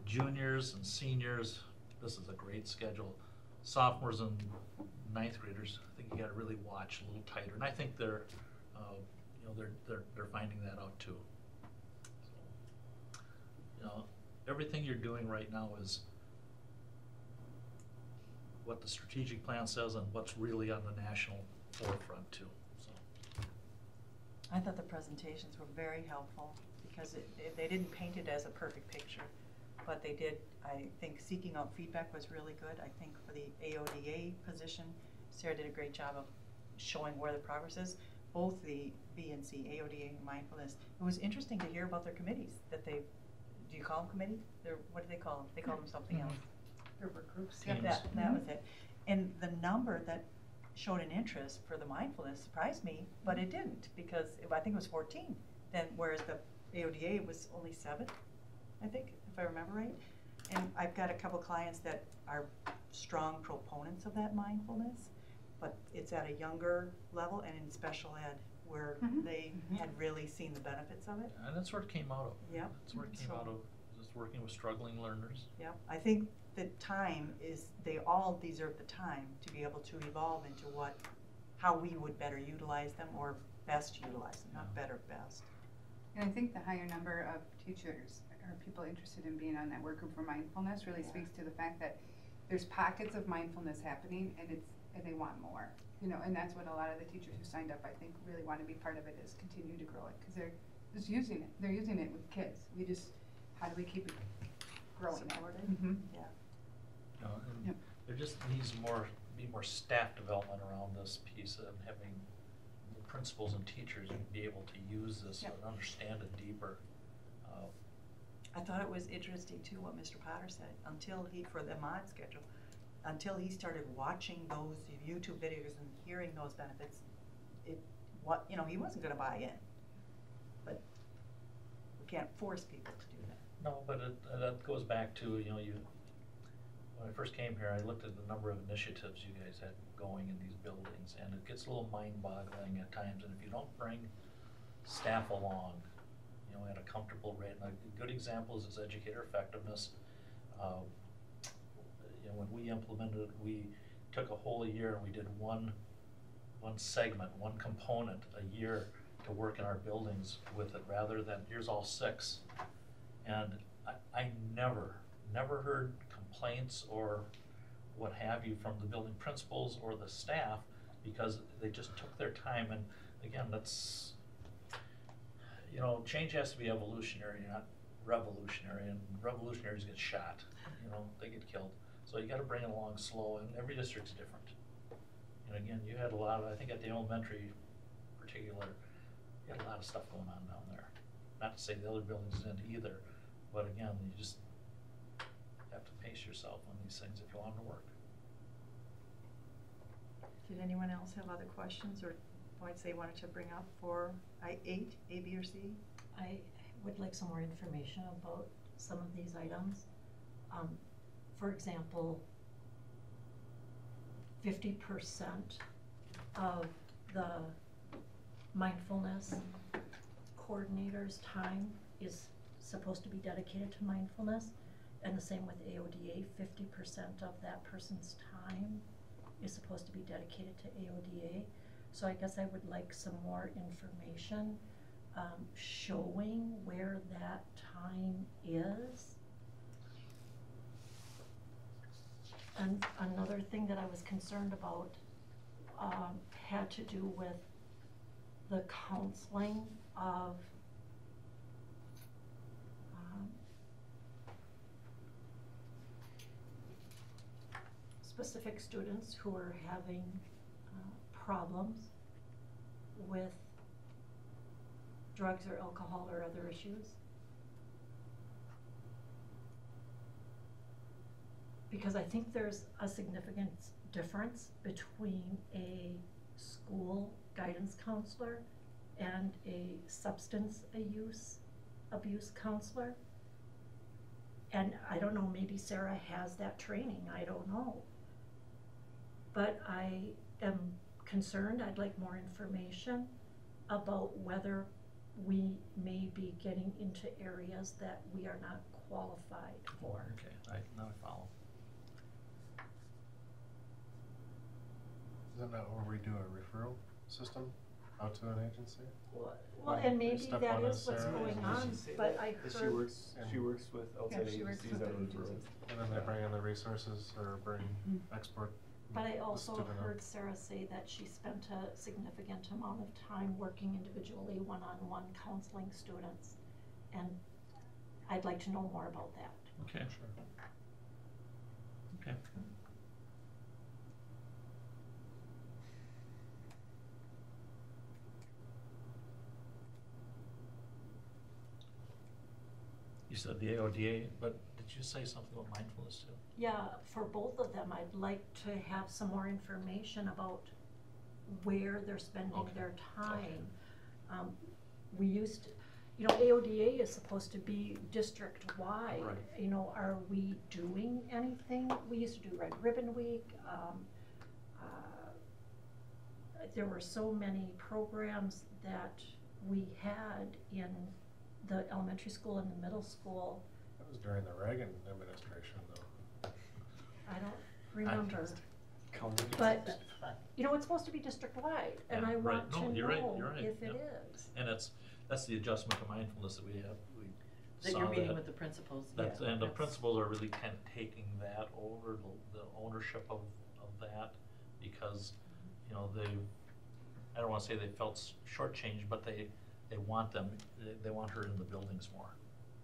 juniors and seniors, this is a great schedule. Sophomores and 9th graders, I think you got to really watch a little tighter. And I think they're finding that out too. So, everything you're doing right now is what the strategic plan says and what's really on the national forefront too. So. I thought the presentations were very helpful because they didn't paint it as a perfect picture, but they did. I think seeking out feedback was really good. I think for the AODA position, Sarah did a great job of showing where the progress is. Both the B and C, AODA and mindfulness. It was interesting to hear about their committees that do you call them committees? What do they call them? They call them something else. Their work groups. Yeah, that was it. And the number that showed an interest for the mindfulness surprised me, but it didn't because I think it was 14. Then whereas the AODA was only 7, I think, if I remember right. And I've got a couple clients that are strong proponents of that mindfulness, but it's at a younger level and in special ed where they had really seen the benefits of it. And that's where it came out of. Yep. That's where it came out of, just working with struggling learners. Yeah, I think the time is, they all deserve the time to be able to evolve into how we would better utilize them or best utilize them, not better, best. And I think the higher number of teachers or people interested in being on that work group for mindfulness really speaks to the fact that there's pockets of mindfulness happening and they want more. You know, and that's what a lot of the teachers who signed up, I think, really want to be part of it, is continue to grow it, because they're just using it. They're using it with kids. How do we keep it growing? Yeah. And there just needs be more staff development around this piece and having the principals and teachers be able to use this and understand it deeper. I thought it was interesting too what Mr. Potter said, for the mod schedule, until he started watching those YouTube videos and hearing those benefits, he wasn't going to buy in. But we can't force people to do that. No, but that goes back to, when I first came here, I looked at the number of initiatives you guys had going in these buildings, and it gets a little mind-boggling at times. And if you don't bring staff along, at a comfortable rate, and a good example is educator effectiveness. When we implemented it, we took a whole year and we did one segment, one component a year to work in our buildings with it, rather than here's all 6. And I never heard complaints or what have you from the building principals or the staff, because they just took their time. And again, that's, change has to be evolutionary, not revolutionary, and revolutionaries get shot, they get killed. So you got to bring it along slow, and every district's different. And again, you had a lot of, I think at the elementary in particular, you had a lot of stuff going on down there. Not to say the other buildings didn't either, but again, you just have to pace yourself on these things if you want them to work. Did anyone else have other questions or points they wanted to bring up for I-8, A, B, or C? I would like some more information about some of these items. For example, 50% of the mindfulness coordinator's time is supposed to be dedicated to mindfulness, and the same with AODA. 50% of that person's time is supposed to be dedicated to AODA. So I guess I would like some more information showing where that time is. And another thing that I was concerned about had to do with the counseling of specific students who are having problems with drugs or alcohol or other issues. Because I think there's a significant difference between a school guidance counselor and a substance abuse counselor. And I don't know, maybe Sarah has that training, I don't know. But I am concerned, I'd like more information about whether we may be getting into areas that we are not qualified for. Okay, now I follow. Is that not where we do a referral system out to an agency? Well, and maybe that is what's going on, but I heard. She works with outside agencies on referrals. And then they bring in the resources or bring export. But I also heard Sarah say that she spent a significant amount of time working individually, one-on-one counseling students. And I'd like to know more about that. Okay. Sure. Okay. You said the AODA, but did you say something about mindfulness too? Yeah, for both of them, I'd like to have some more information about where they're spending their time. We used to, you know, AODA is supposed to be district-wide. Right. You know, are we doing anything? We used to do Red Ribbon Week. There were so many programs that we had in the elementary school and the middle school. That was during the Reagan administration, though. I don't remember. County. But, you know, it's supposed to be district-wide, and I want to You're know right, if it yep. is. And that's the adjustment to mindfulness that we have. We That saw you're meeting that- with the principals, that- yeah, And the that's- principals are really kind of taking that over, the ownership of that, because, you know, I don't wanna say they felt shortchanged, but they want they want her in the buildings more.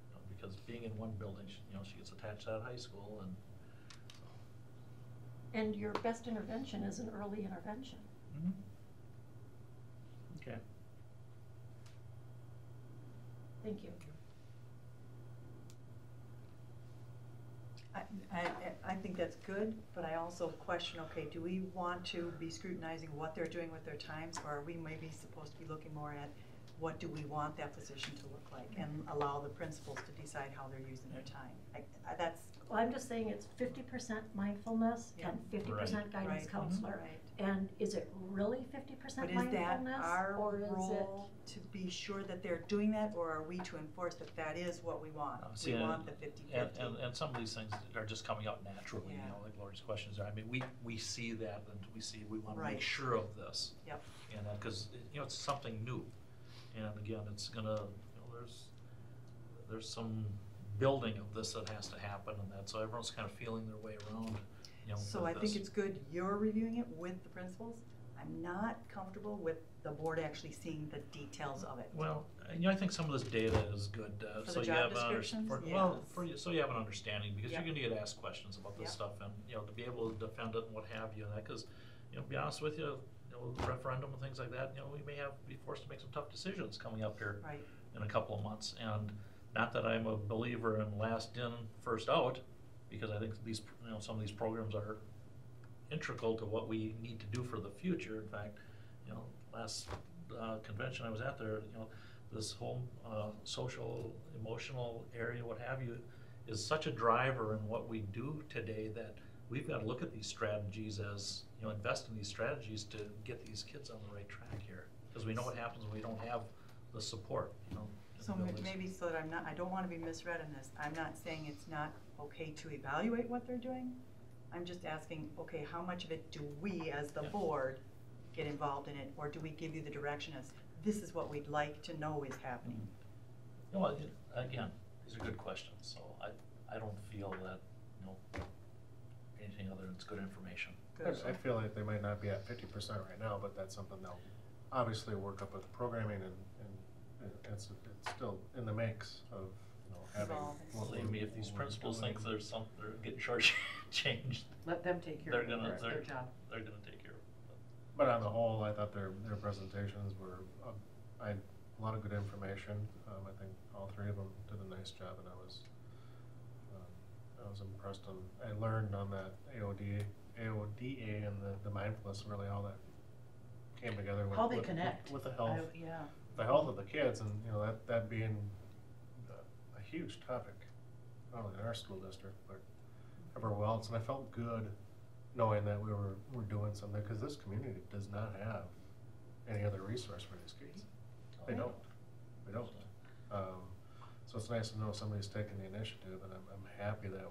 You know, because being in one building, you know, she gets attached to that high school, and And your best intervention is an early intervention. Okay. Thank you. I think that's good, but I also question, okay, do we want to be scrutinizing what they're doing with their times, or are we maybe supposed to be looking more at what do we want that position to look like, and allow the principals to decide how they're using their time? That's. Well, I'm just saying it's 50% mindfulness Yeah. and 50% guidance Right. counselor. Right. And is it really 50% But is that mindfulness, our or is role to be sure that they're doing that, or are we to enforce that that is what we want? See, We want the 50-50. and some of these things are just coming up naturally, you Yeah. know, like Lori's questions are, I mean, we see that, and we wanna Right. make sure of this. Yep. And, cause, you know, it's something new, and again, it's gonna, you know, there's some building of this that has to happen, and that, so everyone's kind of feeling their way around, you know, So I with think this. it's good you're reviewing it with the principals. I'm not comfortable with the board actually seeing the details of it. Well, you know, I think some of this data is good, For so the you job have descriptions? so you have an understanding, because Yep. you're gonna get asked questions about this Yep. stuff, and, you know, to be able to defend it and what have you, and that, cause, you know, to be honest with you, referendum and things like that, you know, we may be forced to make some tough decisions coming up here Right. in a couple of months, and not that I'm a believer in last in, first out, because I think these, you know, some of these programs are integral to what we need to do for the future. In fact, you know, last convention I was at there, you know, this whole social, emotional area, what have you, is such a driver in what we do today that we've got to look at these strategies as, you know, invest in these strategies to get these kids on the right track here. Because we know what happens when we don't have the support, you know. in So the buildings. maybe so that I don't want to be misread in this. I'm not saying it's not okay to evaluate what they're doing. I'm just asking, okay, how much of it do we as the board get involved in it, or do we give you the direction as, this is what we'd like to know is happening? You know, again, these are good questions, so I don't feel that, you know, anything other than it's good information. I feel like they might not be at 50% right now, but that's something they'll obviously work up with the programming, and it's still in the mix of, you know, having. Believe me, if these principals think they're getting shortchanged, Let them take care of it, that's their job. They're gonna take care of it. But on the whole, I thought their presentations were, I had a lot of good information. I think all three of them did a nice job, and I was impressed. And I learned on that AODA and the mindfulness, really how that came together with How they connect. with the health, Yeah. the health of the kids, and you know that being a huge topic, not only in our school district but everywhere else. And I felt good knowing that we're doing something, because this community does not have any other resource for these kids. They don't. We don't. So it's nice to know somebody's taking the initiative, and I'm happy that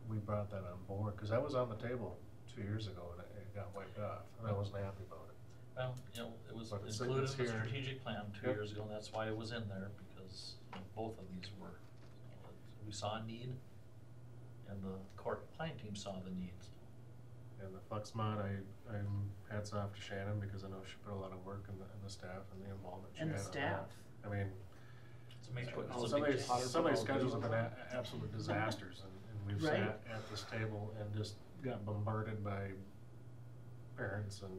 we brought that on board, because that was on the table 2 years ago, and it got wiped off, and I wasn't happy about it. Well, you know, it was But it's included in the here. strategic plan 2 Yep. years ago, and that's why it was in there, because, you know, both of these were, we saw a need, and the court planning team saw the needs. And the FlexMod, I'm hats off to Shannon, because I know she put a lot of work in the staff and the involvement she And the had on staff. that. I mean, some of these schedules have been absolute disasters, and we've Right. sat at this table and just got bombarded by parents and,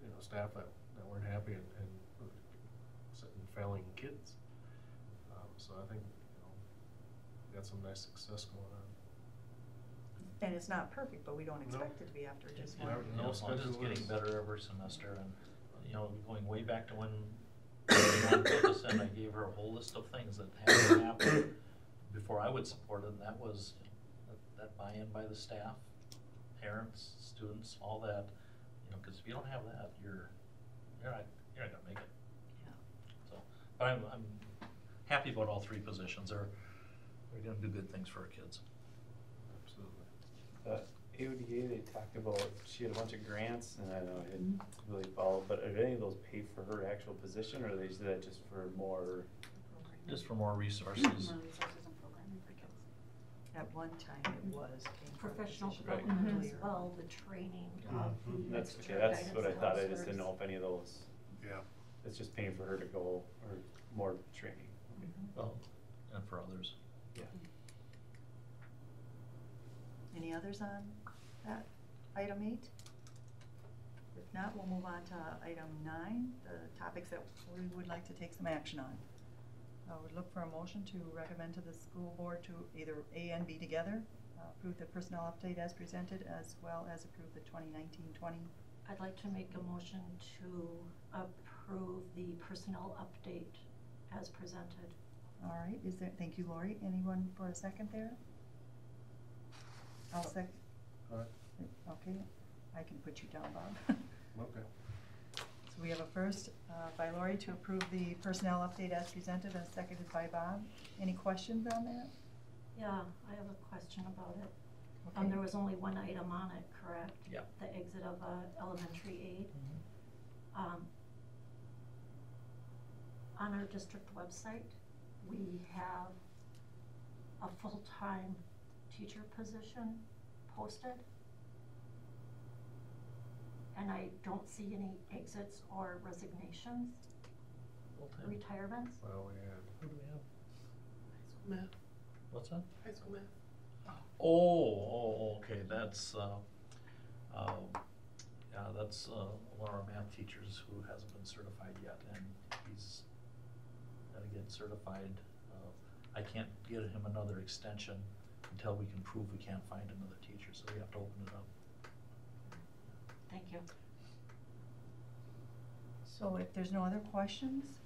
you know, staff that weren't happy, and sitting failing kids. So I think, you know, we got some nice success going on. And it's not perfect, but we don't expect it to be after just one. You know, it's getting better every semester, and, you know, going way back to when I put this in, I gave her a whole list of things that had to happen before I would support it, and that was that buy-in by the staff, parents, students, all that. You know, because if you don't have that, you're not gonna make it. Yeah. So, but I'm happy about all three positions. They're gonna do good things for our kids. Absolutely. AODA, they talked about, she had a bunch of grants, and I don't know, I didn't really follow, but are any of those paid for her actual position, or are they do that just for more? Just for more resources. More resources and programming for kids. At one time, it was. Professional Right. development as well, the training of the. That's, okay, extra that's guidance what I thought, I just counselors. didn't know if any of those. Yeah. It's just paying for her to go, or more training. Okay. Well, and for others. Yeah. Any others on that item 8? If not, we'll move on to item 9, the topics that we would like to take some action on. I would look for a motion to recommend to the school board to either A and B together, approve the personnel update as presented, as well as approve the 2019-20. I'd like to make a motion to approve the personnel update as presented. All right, thank you, Lori. Anyone for a second there? I'll second. Okay, I can put you down, Bob. Okay. So we have a first by Lori to approve the personnel update as presented and seconded by Bob. Any questions on that? Yeah, I have a question about it. Okay. There was only one item on it, correct? Yeah. The exit of elementary aid. On our district website, we have a full-time teacher position posted. And I don't see any exits or resignations, Full-time. retirements. Well, we had. Who do we have? High school math. What's that? High school math. Oh, okay, that's, yeah, that's, one of our math teachers who hasn't been certified yet, and he's gotta get certified. I can't get him another extension until we can prove we can't find another teacher, so we have to open it up. Thank you. So if there's no other questions,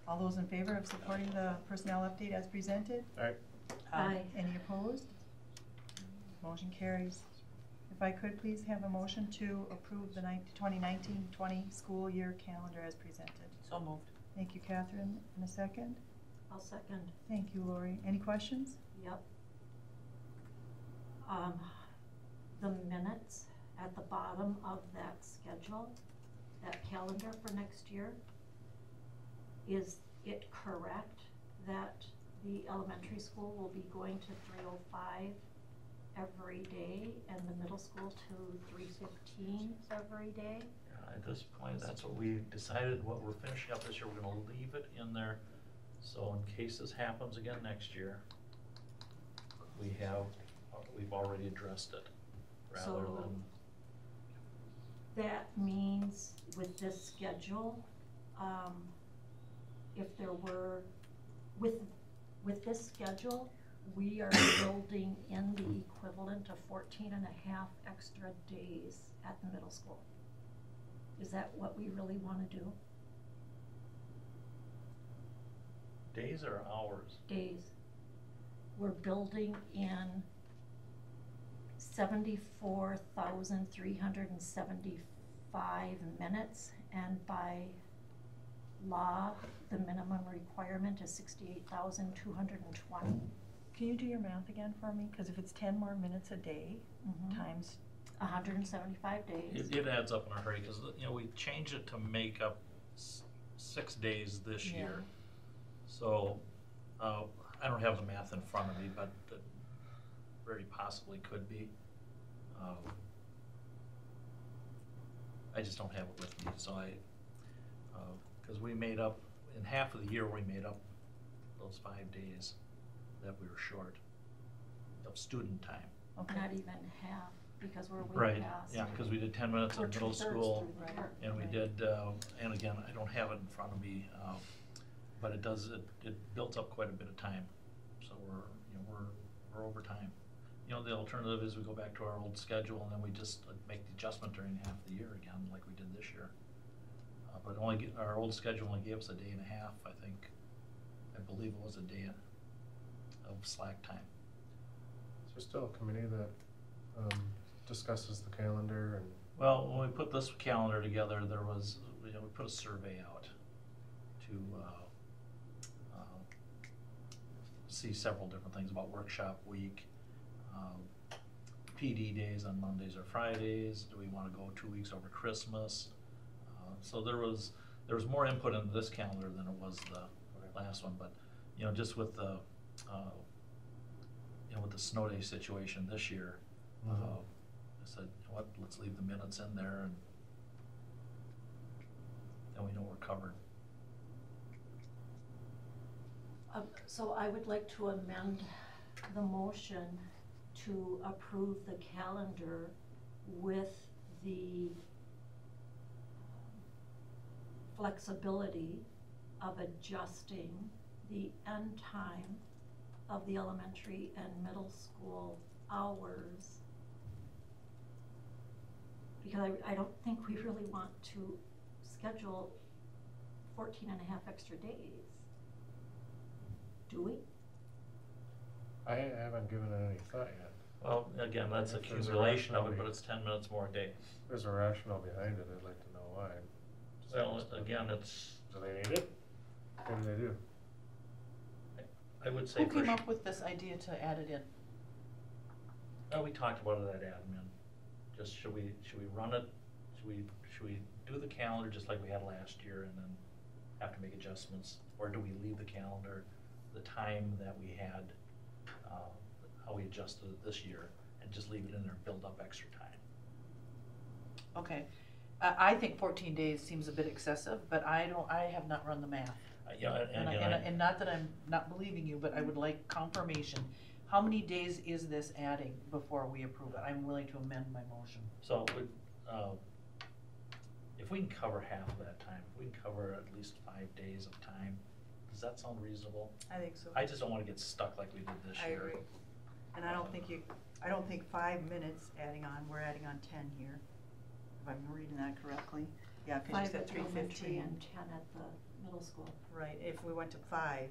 all those in favor of supporting the personnel update as presented? Aye. Aye. Any opposed? Motion carries. If I could please have a motion to approve the 2019-20 school year calendar as presented. So moved. Thank you, Catherine. And a second? I'll second. Thank you, Lori. Any questions? Yep. The minutes at the bottom of that schedule, that calendar for next year, is it correct that the elementary school will be going to 3:05 every day and the middle school to 3:15 every day? At this point, that's what we decided, what we're finishing up this year, we're gonna leave it in there, so in case this happens again next year, we've already addressed it, rather So than. that means with this schedule, if there were, with this schedule, we are building in the equivalent of 14.5 extra days at the middle school. Is that what we really want to do? Days or hours? Days. We're building in 74,375 minutes, and by law, the minimum requirement is 68,220. Can you do your math again for me? Because if it's 10 more minutes a day times 175 days. It adds up in a hurry, because, you know, we changed it to make up 6 days this Yeah. year. So, I don't have the math in front of me, but it very possibly could be. I just don't have it with me, so because we made up, in half of the year, we made up those 5 days that we were short of student time. Okay. Not even half, because we're way Right, past. yeah, because we did 10 minutes We're in middle 2/3 school, through the year. and we Right. did, and again, I don't have it in front of me, but it builds up quite a bit of time. So we're over time. You know, the alternative is we go back to our old schedule, and then we just make the adjustment during half the year again, like we did this year. But our old schedule only gave us a day and a half, I think. I believe it was a day of slack time. Is there still a committee that discusses the calendar and? Well, when we put this calendar together, there was, we put a survey out to see several different things about workshop week, PD days on Mondays or Fridays. Do we want to go 2 weeks over Christmas? So there was more input into this calendar than it was the last one. But just with the with the snow day situation this year, I said, what? Let's leave the minutes in there, and then we know we're covered. So I would like to amend the motion to approve the calendar with the flexibility of adjusting the end time of the elementary and middle school hours. Because I don't think we really want to schedule 14 and a half extra days. Do we? I haven't given it any thought yet. Well, again, that's If there's a accumulation of it, rationale but it's 10 minutes more a day. If there's a rationale behind it, I'd like to know why. Well, again, it's. Do they need it? Maybe they do. I would say. Who came up with this idea to add it in? Well, we talked about it at admin. Just should we run it? Should we do the calendar just like we had last year and then have to make adjustments, or do we leave the calendar the time that we had, how we adjusted it this year, and just leave it in there and build up extra time? Okay, I think 14 days seems a bit excessive, but I have not run the math. And not that I'm not believing you, but I would like confirmation. How many days is this adding before we approve it? I'm willing to amend my motion. So if we can cover half of that time, if we can cover at least 5 days of time, does that sound reasonable? I think so. I just don't want to get stuck like we did this year. I agree. And I don't think 5 minutes adding on, we're adding on 10 here, if I'm reading that correctly. Yeah, because you 5 said at elementary 3:15. and 10 at the middle school. Right, if we went to 5,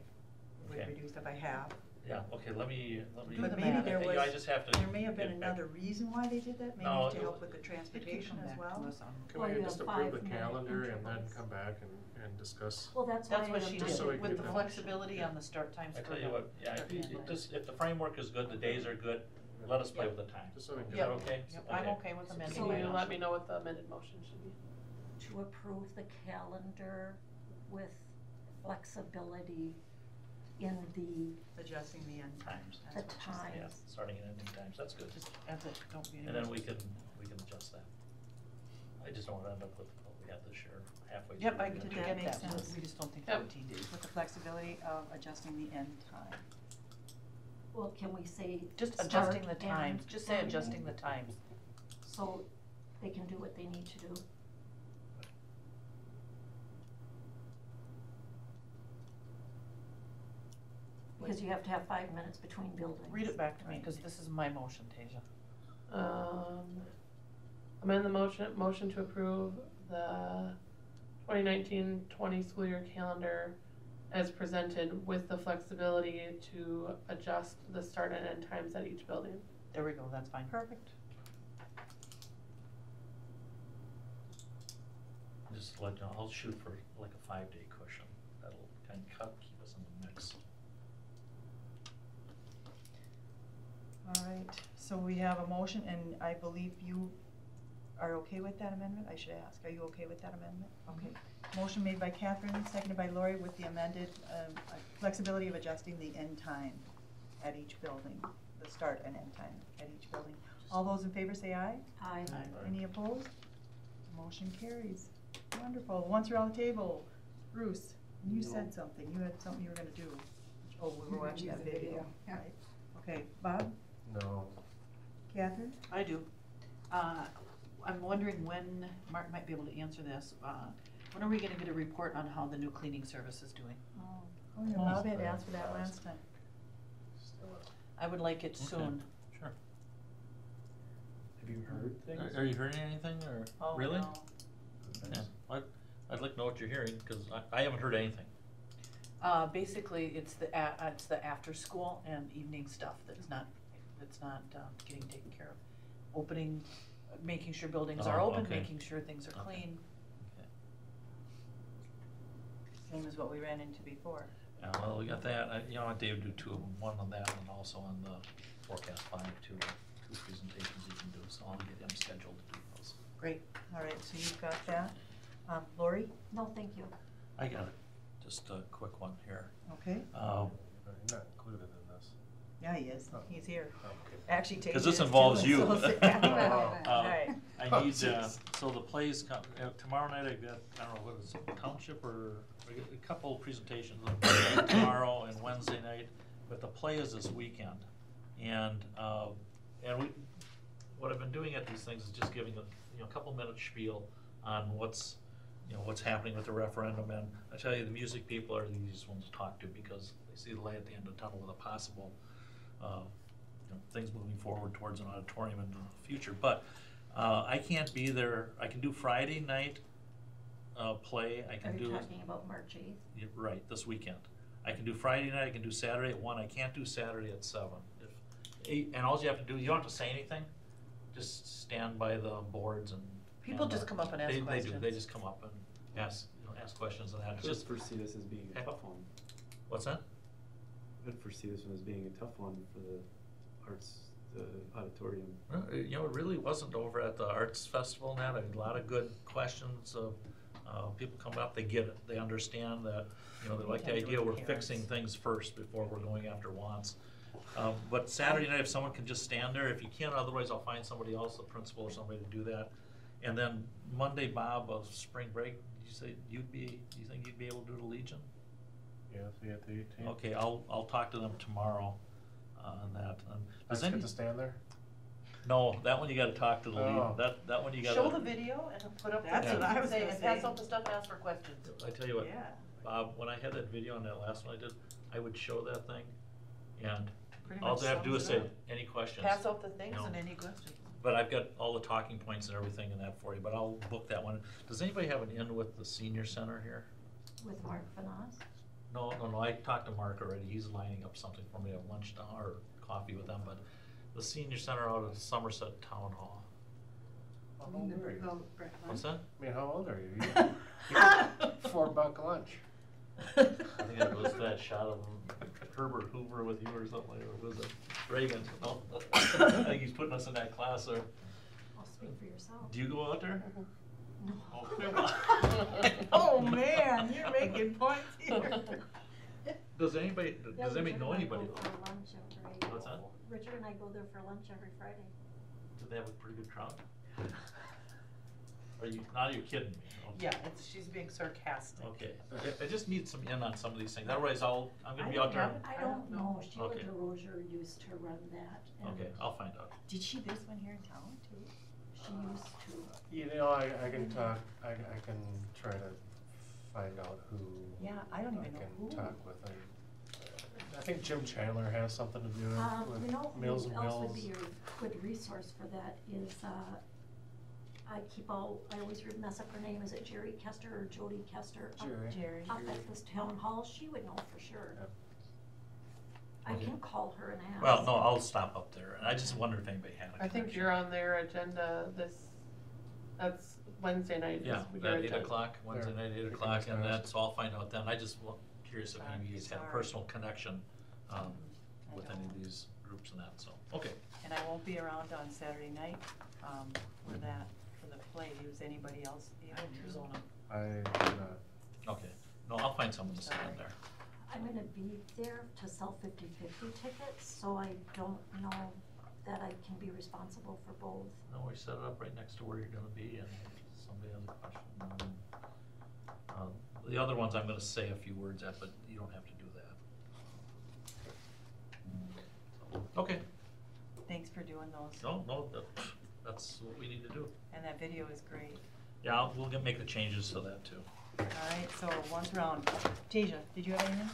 we'd Okay. reduce it by half. Yeah, okay, let me. But maybe there was, I just have to. there may have been get back. another reason why they did that, maybe No, to it- help with the transportation as well. Can Well, we you just have approve the 5-minute calendar and then intervals. come back and discuss? Well, that's That's why what I she Just so we did, with get the that. flexibility on the start times. I for tell you the- what, yeah, if the framework is good, the days are good, let us play with the time. Just so we Is can that get- okay? Yep, I'm okay with amending Can my you motion. let me know what the amended motion should be? To approve the calendar with flexibility in the Adjusting the end times. The that's what she said. Yeah, times. starting and ending times, that's good. Just add it, don't be. And then we can adjust that. I just don't want to end up with what we had this year, halfway through. Yep, I the did year. that get make that, sense? we just don't think Yep. 14 days. With the flexibility of adjusting the end time. Well, can we say Just start adjusting the and times, just say end? adjusting the times. So they can do what they need to do. Because you have to have 5 minutes between buildings. Read it back to me, because this is my motion, Tasia. Amend the motion to approve the 2019-20 school year calendar as presented with the flexibility to adjust the start and end times at each building. There we go, that's fine. Perfect. Just to let you know, I'll shoot for like a 5-day cushion. That'll kind of keep us in the mix. All right, so we have a motion, and I believe you are okay with that amendment? I should ask, are you okay with that amendment? Okay. Motion made by Catherine, seconded by Lori with the amended flexibility of adjusting the end time at each building, the start and end time at each building. All those in favor say aye. Aye. Any opposed? Motion carries. Wonderful. Once around the table, Bruce, you said something. You had something you were gonna do. Oh, we were watching that video. Right. Okay, Bob? No. Catherine? I do. I'm wondering when, Mark might be able to answer this, when are we gonna get a report on how the new cleaning service is doing? Oh, yeah, Bob had asked for that last time. I would like it Okay. soon. Sure. Have you heard things? Are you hearing anything, or Oh, really? no. Yeah. I'd like to know what you're hearing, cause I haven't heard anything. Basically, it's the after school and evening stuff that's not getting taken care of. Opening, making sure buildings are open, okay. making sure things are clean. Okay. Same as what we ran into before. Yeah, well, we got that, you know, Dave do two of them, one on that and also on the forecast 5, two presentations he can do, so I'll get him scheduled to do those. Great, all right, so you've got that. Lori? No, thank you. I got it, just a quick one here. Okay. You're not included in this. Yeah, he is, Oh. he's here. Okay. Actually, Tage Cause this is too, involves you. so sit down. Oh. All right. I need, so the plays come, tomorrow night I got, I don't know, what is it, Township or, I got a couple presentations tomorrow and Wednesday night, but the play is this weekend. And what I've been doing at these things is just giving a couple minute spiel on what's happening with the referendum. And I tell you, the music people are the easiest ones to talk to because they see the light at the end of the tunnel with a possible, things moving forward towards an auditorium in the future. But I can't be there. I can do Friday night play. I can Are do. you talking about March 8th? Yeah, right, this weekend. I can do Friday night. I can do Saturday at 1. I can't do Saturday at 7. And all you have to do, you don't have to say anything. Just stand by the boards and. People just come up and ask They questions. do. They just come up and ask questions and that. I just foresee this as being a tough one. What's that? I foresee this one as being a tough one for the arts, the auditorium. Well, it really wasn't over at the Arts Festival and that. I had a lot of good questions of people come up, they get it, they understand that, they like the idea we're fixing things first before we're going after wants. But Saturday night, if someone can just stand there, if you can't, otherwise I'll find somebody else, a principal or somebody to do that. And then Monday, Bob, of spring break, did you say you think you'd be able to do the Legion? Yeah, see at the 18th. Okay, I'll talk to them tomorrow on that. Does get to stand there? No, that one you gotta talk to the lead. Oh. That one you gotta. Show the video and put up. That's the what I was say, gonna and say. pass out the stuff, ask for questions. I tell you what, Yeah. Bob, when I had that video on that last one I did, I would show that thing, and Pretty all much I have to do is sums it say, up. any questions? Pass out the things No. and any questions. But I've got all the talking points and everything in that for you, but I'll book that one. Does anybody have an in with the senior center here? With Mark Vanas? No, I talked to Mark already. He's lining up something for me at lunch now, or coffee with them, but the senior center out of Somerset Town Hall. How old are you? What's that? I mean, how old are you? You $4 lunch. I think it was that shot of Herbert Hoover with you or something, or was it Reagan? No, I think he's putting us in that class there. I'll speak for yourself. Do you go out there? No. Oh, come on. Oh, man, you're making points here. Does anybody Yeah, know Richard and I anybody? go for lunch every. What's that? Richard and I go there for lunch every Friday. Do they have a pretty good crowd? Now you're kidding me. Okay. Yeah, she's being sarcastic. Okay, I just need some in on some of these things, otherwise I'm gonna be out there. I don't know, Sheila Okay. DeRozier used to run that. and Okay, I'll find out. Did she this one here in town too? She used to. You know, I can talk, I can try to find out who. Yeah, I don't even know I who. can talk with. I think Jim Chandler has something to do with You know, Mills who and else would Mills. be a good resource for that is, I always mess up her name, is it Jerry Kester or Jody Kester? Jerry. Up at this town hall, she would know for sure. Yep. I Okay. can call her and ask. Well, no, I'll stop up there, and I just wondered if anybody had a I think connection. you're on their agenda that's Wednesday night. is Yeah, your at 8 agenda. o'clock, Wednesday night, 8 o'clock, and that's, I'll find out then. I just curious if maybe he's had a personal connection, with any of these groups and that, so, okay. And I won't be around on Saturday night, for that, for the play. Is anybody else able to? Arizona. I do not. Okay, no, I'll find someone to sit in there. I'm gonna be there to sell 50/50 tickets, so I don't know that I can be responsible for both. No, we set it up right next to where you're gonna be, and if somebody has a question. The other ones I'm gonna say a few words at, but you don't have to do that. Okay. Thanks for doing those. No, that's what we need to do. And that video is great. Yeah, we'll make the changes to that too. All right, so once round. Tasia, did you have anything?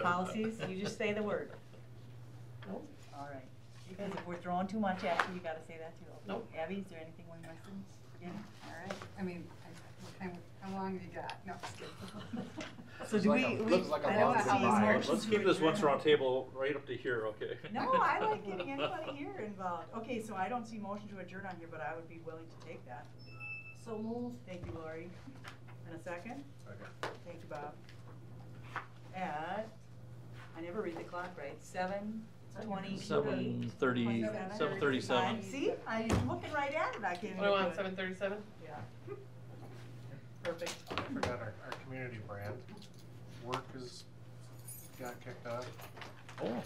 Policies, you just say the word. Nope. All right. Because if we're throwing too much at you, you gotta say that too. Nope. Abby, is there anything we're missing? Yeah, all right. I mean, how long have you got? No, just kidding. So do I don't see motion Let's to keep this once adjourn. round table right up to here, okay? No, I like getting anybody here involved. Okay, so I don't see motion to adjourn on here, but I would be willing to take that. So move. Thank you, Lori. And a second? Second. Thank you, Bob. At, I never read the clock right, 7:20. 7:37. See, I'm looking right at it, I can't even What do I do want, it. 7:37? Yeah. Perfect. I forgot our community brand. Work got kicked off. Oh,